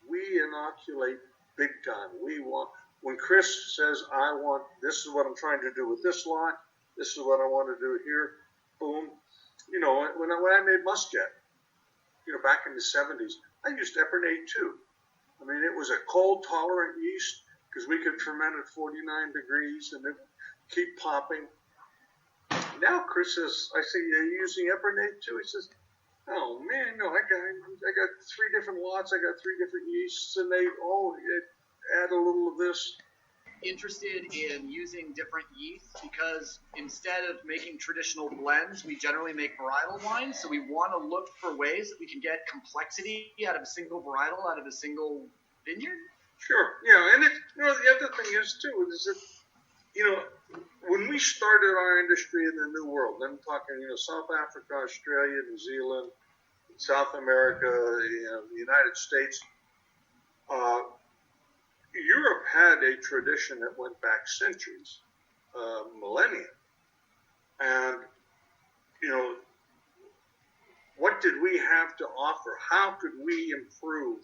we inoculate big time. We want, when Chris says, I want, this is what I'm trying to do with this lot, this is what I want to do here, boom. When I made Muscat, back in the 70s, I used Epernay too. I mean, it was a cold tolerant yeast because we could ferment at 49 degrees and it keep popping. Now Chris says, I say, are you using Epernay too? He says, oh man, no, I got 3 different lots, I got 3 different yeasts, and they all add a little of this. Interested in using different yeasts because instead of making traditional blends, we generally make varietal wines. So we want to look for ways that we can get complexity out of a single varietal, out of a single vineyard. Sure, yeah, and the other thing is too is that when we started our industry in the New World, I'm talking South Africa, Australia, New Zealand, South America, the United States. Europe had a tradition that went back centuries millennia. And, what did we have to offer? How could we improve?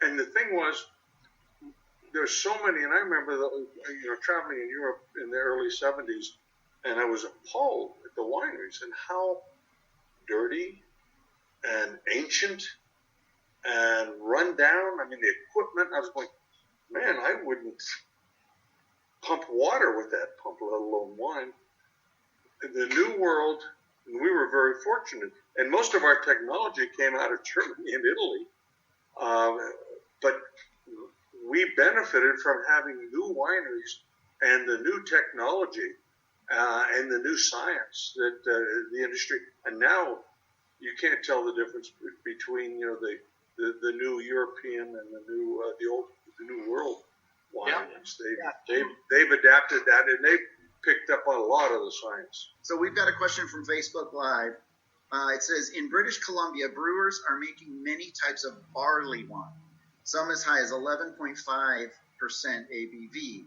And the thing was, there's so many, and I remember traveling in Europe in the early 70s, and I was appalled at the wineries and how dirty and ancient and run down. I mean, the equipment, I was going, man, I wouldn't pump water with that pump, let alone wine. In the New World, and we were very fortunate, and most of our technology came out of Germany and Italy, but we benefited from having new wineries and the new technology and the new science that the industry, and now you can't tell the difference between the new European and the new world wineries. Yeah. They've adapted that, and they've picked up on a lot of the science. So we've got a question from Facebook Live. It says, in British Columbia, brewers are making many types of barley wine, some as high as 11.5% ABV.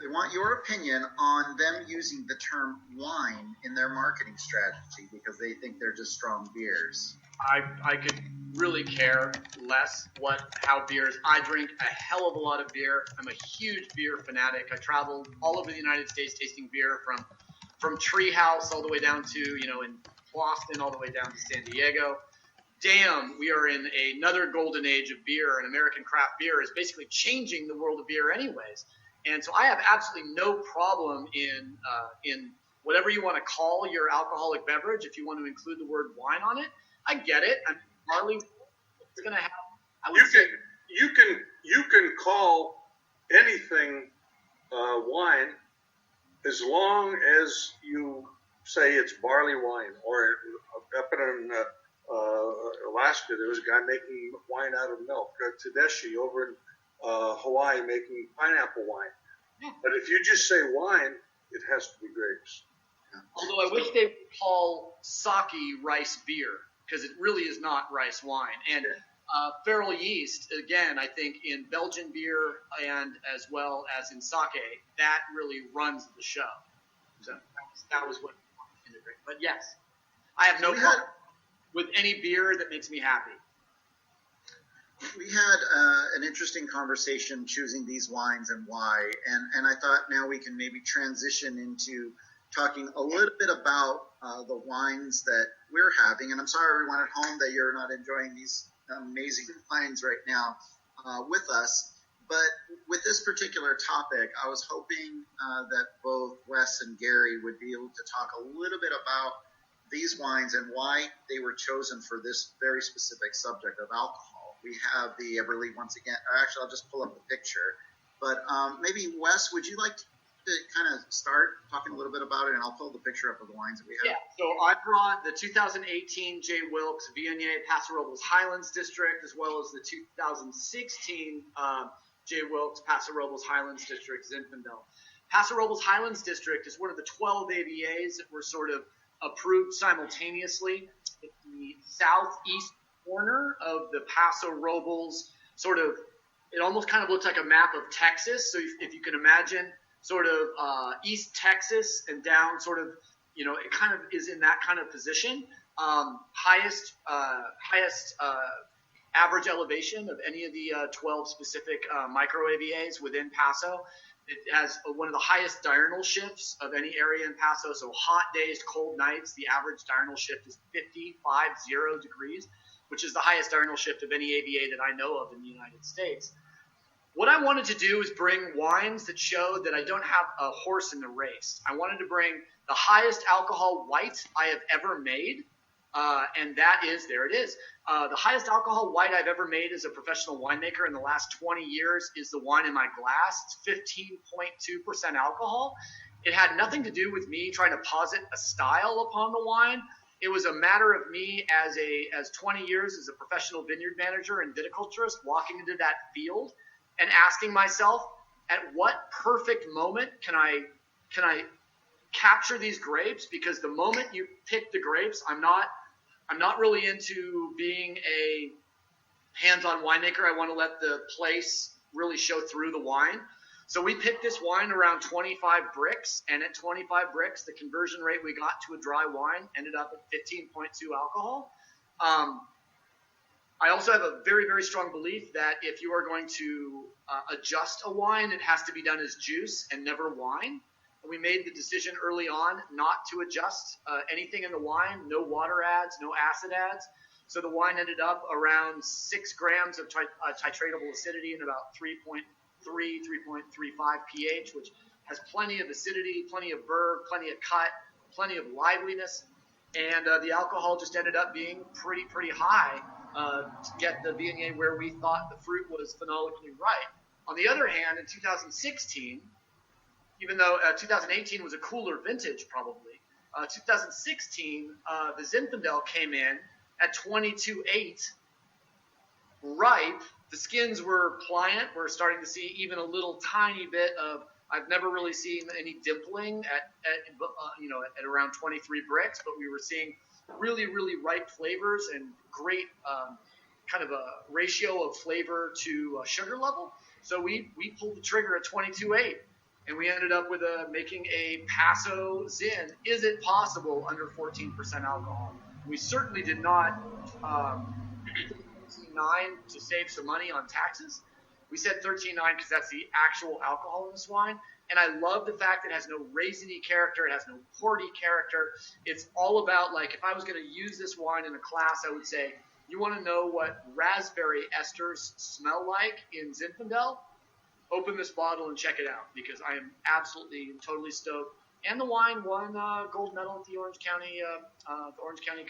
They want your opinion on them using the term wine in their marketing strategy because they think they're just strong beers. I could really care less how beers. I drink a hell of a lot of beer. I'm a huge beer fanatic. I travel all over the United States tasting beer from Treehouse all the way down to, in Boston all the way down to San Diego. Damn, we are in another golden age of beer, and American craft beer is basically changing the world of beer anyways. And so I have absolutely no problem in whatever you want to call your alcoholic beverage. If you want to include the word wine on it, I get it. I mean, barley, it's going to have. You can call anything wine as long as you say it's barley wine. Or up in Alaska, there was a guy making wine out of milk. Tedeschi over in Hawaii making pineapple wine. Yeah. But if you just say wine, it has to be grapes. Although I wish they would call sake rice beer, because it really is not rice wine. And Eberle yeast, again, I think in Belgian beer and as well as in sake, that really runs the show. So that was what I wanted to integrate. But yes, I have no problem with any beer that makes me happy. We had an interesting conversation choosing these wines and why, and I thought now we can maybe transition into talking a little bit about the wines that we're having. And I'm sorry, everyone at home, that you're not enjoying these amazing wines right now with us. But with this particular topic, I was hoping that both Wes and Gary would be able to talk a little bit about these wines and why they were chosen for this very specific subject of alcohol. We have the Eberle once again. Actually, I'll just pull up the picture. But maybe, Wes, would you like to kind of start talking a little bit about it, and I'll pull the picture up of the wines that we have. Yeah, so I brought the 2018 J. Wilkes Viognier Paso Robles Highlands District, as well as the 2016 J. Wilkes Paso Robles Highlands District, Zinfandel. Paso Robles Highlands District is one of the 12 ABAs that were sort of approved simultaneously. It's the southeast corner of the Paso Robles, sort of, it almost kind of looks like a map of Texas. So if you can imagine sort of East Texas and down sort of, it kind of is in that kind of position. Highest average elevation of any of the 12 specific micro ABAs within Paso. It has one of the highest diurnal shifts of any area in Paso. So hot days, cold nights, the average diurnal shift is 50 degrees, which is the highest diurnal shift of any ABA that I know of in the United States. What I wanted to do is bring wines that showed that I don't have a horse in the race. I wanted to bring the highest alcohol white I have ever made, and that is, there it is. The highest alcohol white I've ever made as a professional winemaker in the last 20 years is the wine in my glass. It's 15.2% alcohol. It had nothing to do with me trying to posit a style upon the wine. It was a matter of me as 20 years as a professional vineyard manager and viticulturist walking into that field and asking myself, at what perfect moment can I capture these grapes? Because the moment you pick the grapes, I'm not really into being a hands-on winemaker. I want to let the place really show through the wine. So we picked this wine around 25 bricks, and at 25 bricks, the conversion rate we got to a dry wine ended up at 15.2 alcohol. I also have a very, very strong belief that if you are going to adjust a wine, it has to be done as juice and never wine. And we made the decision early on not to adjust anything in the wine, no water adds, no acid adds. So the wine ended up around 6 grams of titratable acidity and about 3.3, 3.35 pH, which has plenty of acidity, plenty of burr, plenty of cut, plenty of liveliness. And the alcohol just ended up being pretty high to get the Viognier where we thought the fruit was phenolically right. On the other hand, in 2016, even though 2018 was a cooler vintage probably, 2016, the Zinfandel came in at 22.8, ripe. The skins were pliant. We're starting to see even a little tiny bit of, I've never really seen any dimpling at around 23 bricks, but we were seeing really, really ripe flavors and great kind of a ratio of flavor to sugar level. So we pulled the trigger at 22.8, and we ended up with making a Paso Zin. Is it possible under 14% alcohol? We certainly did not 13.9 to save some money on taxes. We said 13.9 because that's the actual alcohol in this wine. And I love the fact it has no raisiny character. It has no porty character. It's all about, like, if I was going to use this wine in a class, I would say, you want to know what raspberry esters smell like in Zinfandel? Open this bottle and check it out, because I am absolutely and totally stoked. And the wine won gold medal at the Orange County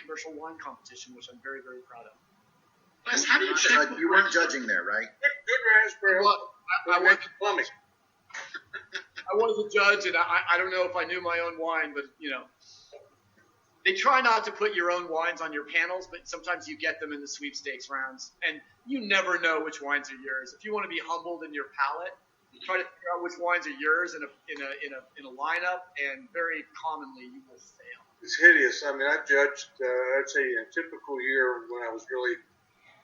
Commercial Wine Competition, which I'm very, very proud of. Wes, how do you check? You weren't judging there, right? Good raspberry. I was a judge, and I don't know if I knew my own wine, but, they try not to put your own wines on your panels, but sometimes you get them in the sweepstakes rounds, and you never know which wines are yours. If you want to be humbled in your palate, try to figure out which wines are yours in a lineup, and very commonly you will fail. It's hideous. I mean, I judged, I'd say in a typical year when I was really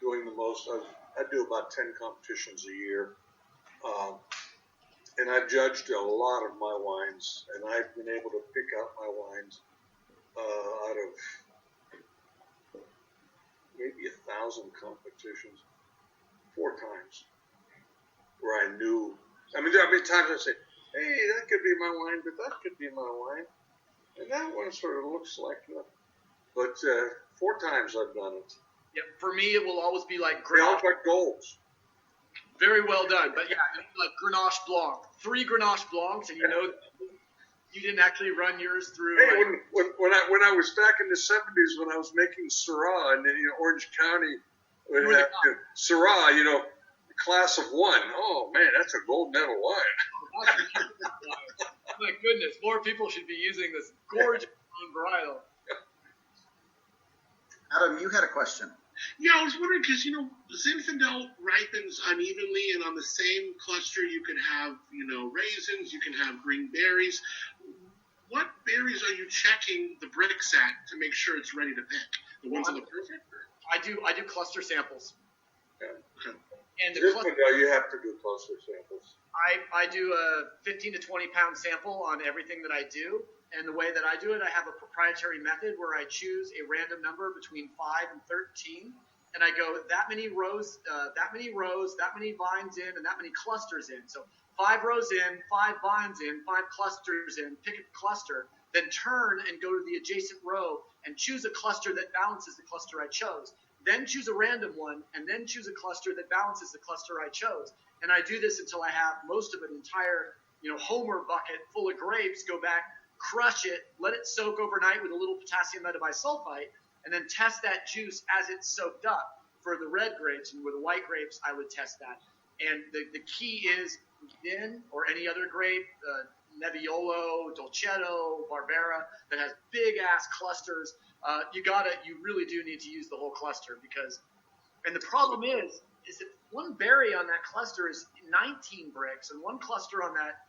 doing the most, I do about 10 competitions a year. And I've judged a lot of my wines, and I've been able to pick out my wines out of maybe 1,000 competitions 4 times where I knew. I mean, there have been times I say, hey, that could be my wine, but that could be my wine. And that one sort of looks like that. But 4 times I've done it. Yeah, for me, it will always be like They all Grenache. got golds. Very well done. But yeah, like Grenache Blanc. 3 Grenache Blancs, and you didn't actually run yours through. Hey, when I was back in the 70s when I was making Syrah in Orange County, Syrah, class of 1. Oh man, that's a gold medal wine. My goodness, more people should be using this gorgeous varietal. Adam, you had a question. Yeah, I was wondering because Zinfandel ripens unevenly, and on the same cluster you can have raisins, you can have green berries. What berries are you checking the bricks at to make sure it's ready to pick? The ones that look perfect? I do cluster samples. Yeah. Okay. And the Zinfandel, you have to do cluster samples. I do a 15 to 20 pound sample on everything that I do. And the way that I do it, I have a proprietary method where I choose a random number between 5 and 13. And I go that many rows, that many vines in, and that many clusters in. So 5 rows in, 5 vines in, 5 clusters in, pick a cluster, then turn and go to the adjacent row and choose a cluster that balances the cluster I chose. Then choose a random one, and then choose a cluster that balances the cluster I chose. And I do this until I have most of an entire, Homer bucket full of grapes, go back, crush it, let it soak overnight with a little potassium metabisulfite, and then test that juice as it's soaked up. For the red grapes and with the white grapes, I would test that. And the key is Gin or any other grape, Nebbiolo, Dolcetto, Barbera, that has big ass clusters. You really do need to use the whole cluster and the problem is that one berry on that cluster is 19 bricks, and one cluster on that.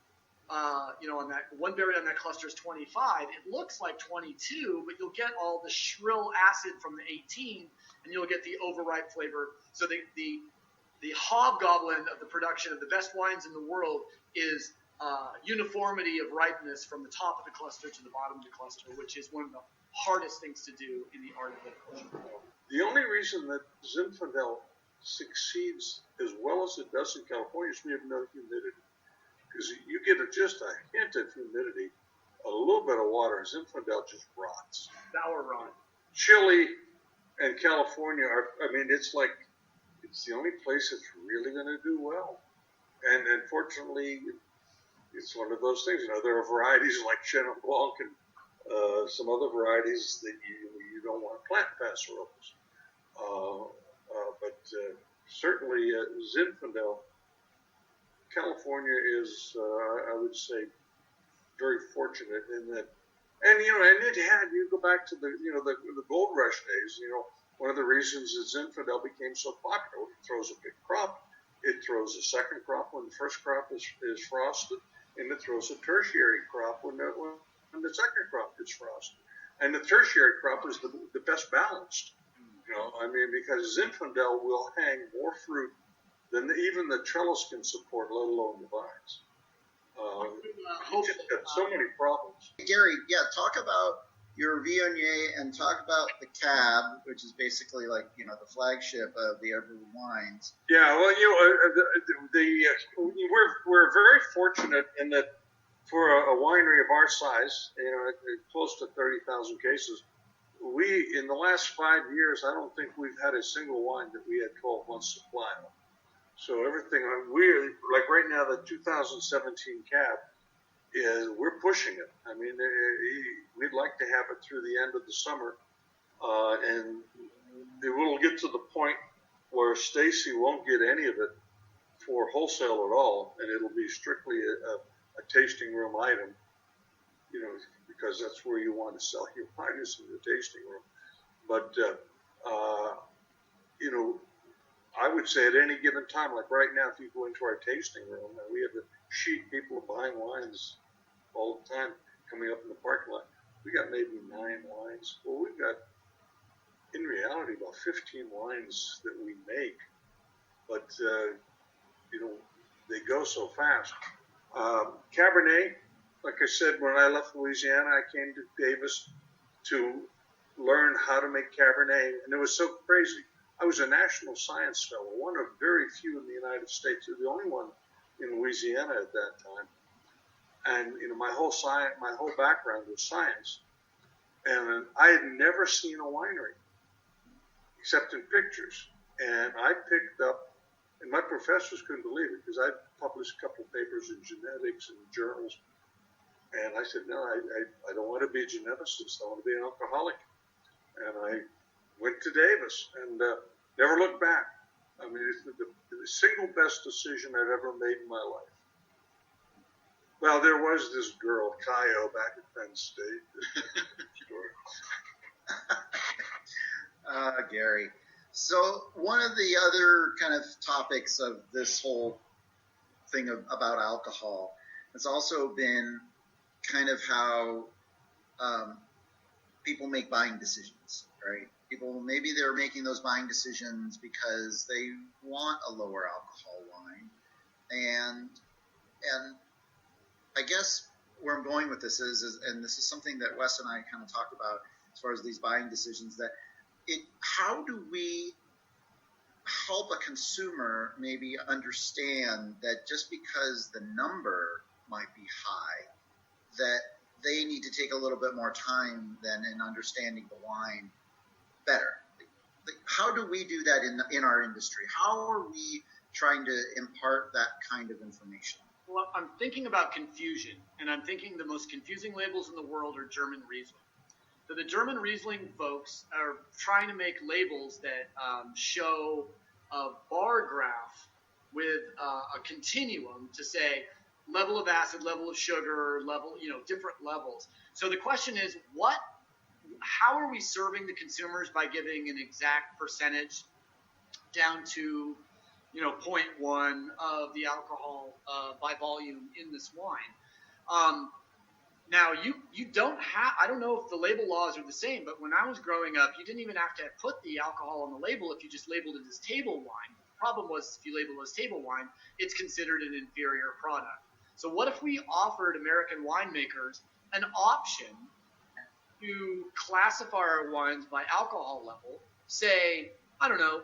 On that one berry on that cluster is 25. It looks like 22, but you'll get all the shrill acid from the 18, and you'll get the overripe flavor. So the hobgoblin of the production of the best wines in the world is uniformity of ripeness from the top of the cluster to the bottom of the cluster, which is one of the hardest things to do in the art of viticulture. The only reason that Zinfandel succeeds as well as it does in California is we have no humidity. Because you get just a hint of humidity, a little bit of water, Zinfandel just rots. Sour rot. Chile and California it's the only place it's really going to do well. And unfortunately, it's one of those things. There are varieties like Chenin Blanc and some other varieties that you don't want to plant Paso Robles. But certainly Zinfandel, California is, I would say, very fortunate in that. And you go back to the gold rush days. One of the reasons that Zinfandel became so popular, it throws a big crop, it throws a second crop when the first crop is frosted, and it throws a tertiary crop when the second crop is frosted. And the tertiary crop is the best balanced. Because Zinfandel will hang more fruit than even the trellis can support, let alone the vines. It's just got so many problems. Gary, talk about your Viognier and talk about the Cab, which is basically like, the flagship of the Eberle Wines. Yeah, well, we're very fortunate in that for a winery of our size, close to 30,000 cases, we, in the last 5 years, I don't think we've had a single wine that we had 12 months supply of. So everything, like right now, the 2017 Cab, we're pushing it. We'd like to have it through the end of the summer, and it will get to the point where Stacy won't get any of it for wholesale at all, and it'll be strictly a tasting room item, because that's where you want to sell your wine, is in the tasting room. But, I would say at any given time, like right now, if you go into our tasting room, we have a sheet people buying wines all the time coming up in the parking lot. We got maybe 9 wines. Well, we've got, in reality, about 15 wines that we make. But, they go so fast. Cabernet, like I said, when I left Louisiana, I came to Davis to learn how to make Cabernet. And it was so crazy. I was a National Science Fellow, one of very few in the United States, the only one in Louisiana at that time. And my whole background was science, and I had never seen a winery except in pictures. And I picked up, and my professors couldn't believe it because I published a couple of papers in genetics and journals. And I said, no, I don't want to be a geneticist. I want to be an alcoholic. And I went to Davis and never looked back. It's the single best decision I've ever made in my life. Well, there was this girl, Kayo, back at Penn State. Gary. So one of the other kind of topics of this whole thing about alcohol has also been kind of how people make buying decisions, right? Maybe they're making those buying decisions because they want a lower alcohol wine. And I guess where I'm going with this is, and this is something that Wes and I kind of talked about as far as these buying decisions, that how do we help a consumer maybe understand that just because the number might be high, that they need to take a little bit more time than in understanding the wine better? How do we do that in our industry? How are we trying to impart that kind of information? Well, I'm thinking about confusion, and I'm thinking the most confusing labels in the world are German Riesling. So the German Riesling folks are trying to make labels that show a bar graph with a continuum to say level of acid, level of sugar, level, different levels. So the question is, how are we serving the consumers by giving an exact percentage down to 0.1 of the alcohol by volume in this wine? Now, you don't have, I don't know if the label laws are the same, but when I was growing up, you didn't even have to put the alcohol on the label if you just labeled it as table wine. The problem was if you label it as table wine, it's considered an inferior product. So what if we offered American winemakers an option to classify our wines by alcohol level, say, I don't know,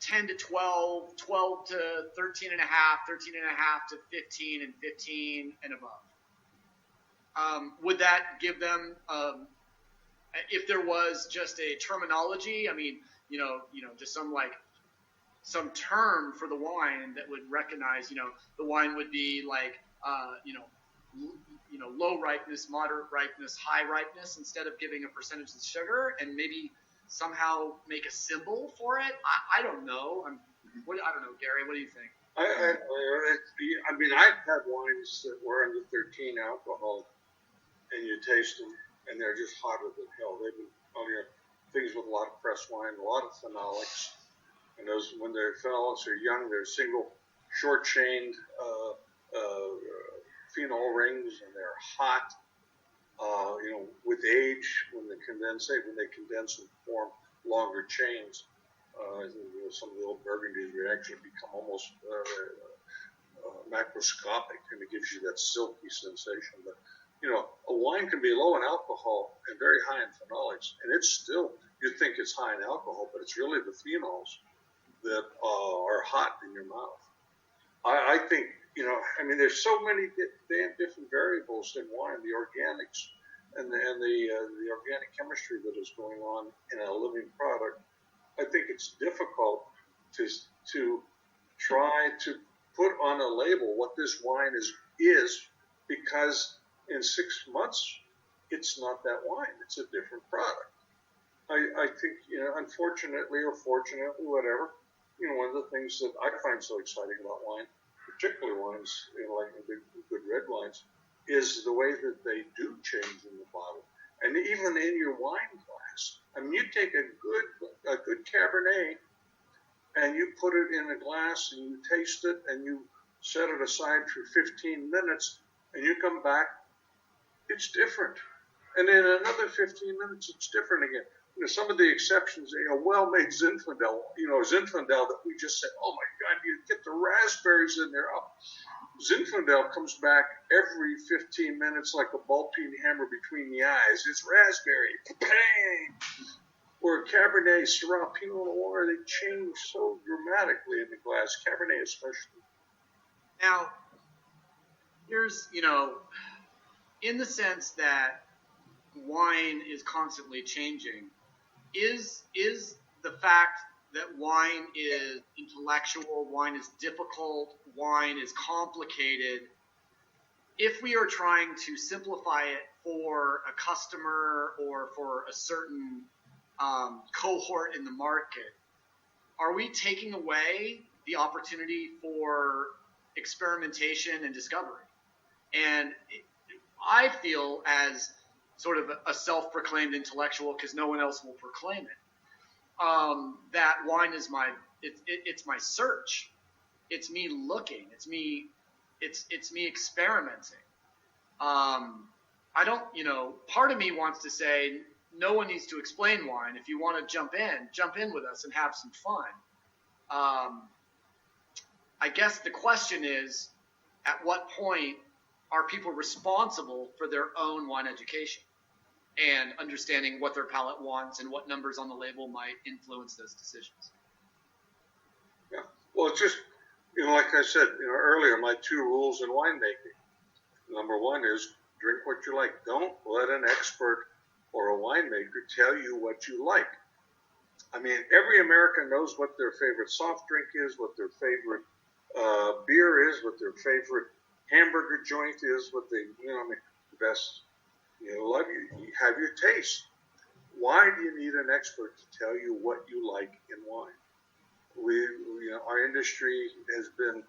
10 to 12, 12 to 13 and a half, 13 and a half to 15, and 15 and above. Would that give them, if there was just a terminology, just some term for the wine that would recognize, the wine would be like, low ripeness, moderate ripeness, high ripeness, instead of giving a percentage of sugar, and maybe somehow make a symbol for it. I don't know. I don't know, Gary. What do you think? I've had wines that were under 13 alcohol, and you taste them, and they're just hotter than hell. They've been things with a lot of pressed wine, a lot of phenolics, and those, when their phenolics are young, they're single short-chained phenol rings, and they're hot. With age, when they condense and form longer chains, some of the old Burgundies would actually become almost macroscopic, and it gives you that silky sensation. But a wine can be low in alcohol and very high in phenolics, and it's still, you think it's high in alcohol, but it's really the phenols that are hot in your mouth. I think, there's so many different variables in wine, the organics and the organic chemistry that is going on in a living product. I think it's difficult to try to put on a label what this wine is because in 6 months it's not that wine. It's a different product. I think, unfortunately or fortunately, whatever, one of the things that I find so exciting about wine, particularly wines, like the good red wines, is the way that they do change in the bottle. And even in your wine glass. You take a good Cabernet and you put it in a glass and you taste it and you set it aside for 15 minutes and you come back, it's different. And in another 15 minutes, it's different again. Some of the exceptions, well-made Zinfandel, Zinfandel that we just said, oh my God, you get the raspberries in there. Zinfandel comes back every 15 minutes like a ball-peen hammer between the eyes. It's raspberry, bang! Or Cabernet, Syrah, Pinot Noir, they change so dramatically in the glass, Cabernet especially. Now, here's, in the sense that wine is constantly changing, is the fact that wine is intellectual, wine is difficult, wine is complicated, if we are trying to simplify it for a customer or for a certain cohort in the market, are we taking away the opportunity for experimentation and discovery? And I feel, as sort of a self-proclaimed intellectual, because no one else will proclaim it, that wine is it's my search. It's me looking. It's me experimenting. I don't, part of me wants to say no one needs to explain wine. If you want to jump in with us and have some fun. I guess the question is, at what point are people responsible for their own wine education and understanding what their palate wants and what numbers on the label might influence those decisions? Yeah. Well, it's just, like I said, earlier, my 2 rules in winemaking. Number 1 is drink what you like. Don't let an expert or a winemaker tell you what you like. Every American knows what their favorite soft drink is, what their favorite beer is, what their favorite hamburger joint is, what they, the best, love you have your taste. Why do you need an expert to tell you what you like in wine? Our industry has been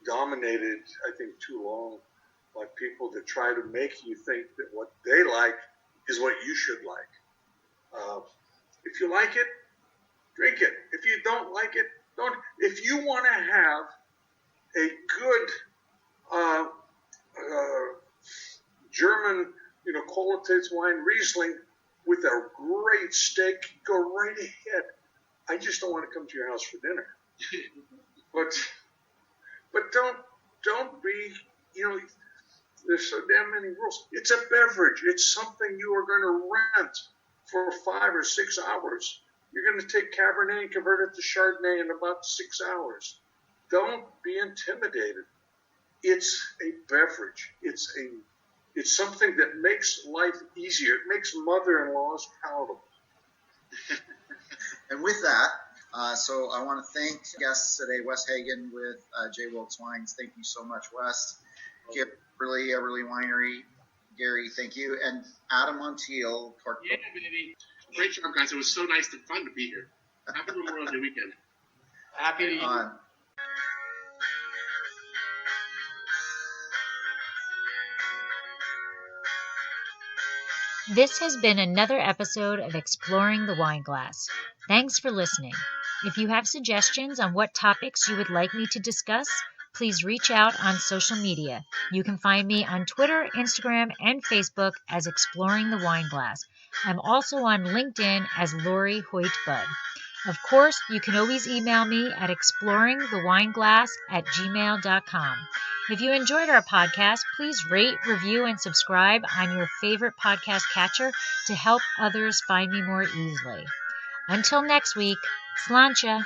dominated, I think, too long by people that try to make you think that what they like is what you should like. If you like it, drink it. If you don't like it, don't. If you want to have a good German, Qualitäts wine, Riesling, with a great steak, go right ahead. I just don't want to come to your house for dinner. But But don't be, there's so damn many rules. It's a beverage. It's something you are going to rent for 5 or 6 hours. You're going to take Cabernet and convert it to Chardonnay in about 6 hours. Don't be intimidated. It's a beverage. It's something that makes life easier. It makes mother-in-laws palatable. And with that, so I want to thank guests today, Wes Hagen with J. Wilkes Wines. Thank you so much, Wes. Eberle Winery. Gary, thank you. And Adam Montiel. Yeah, baby. Great job, guys. It was so nice and fun to be here. Happy Memorial Day weekend. Happy to you. This has been another episode of Exploring the Wineglass. Thanks for listening. If you have suggestions on what topics you would like me to discuss, please reach out on social media. You can find me on Twitter, Instagram, and Facebook as Exploring the Wineglass. I'm also on LinkedIn as Lori Hoyt-Budd. Of course, you can always email me at exploringthewineglass@gmail.com. If you enjoyed our podcast, please rate, review, and subscribe on your favorite podcast catcher to help others find me more easily. Until next week, Slainte.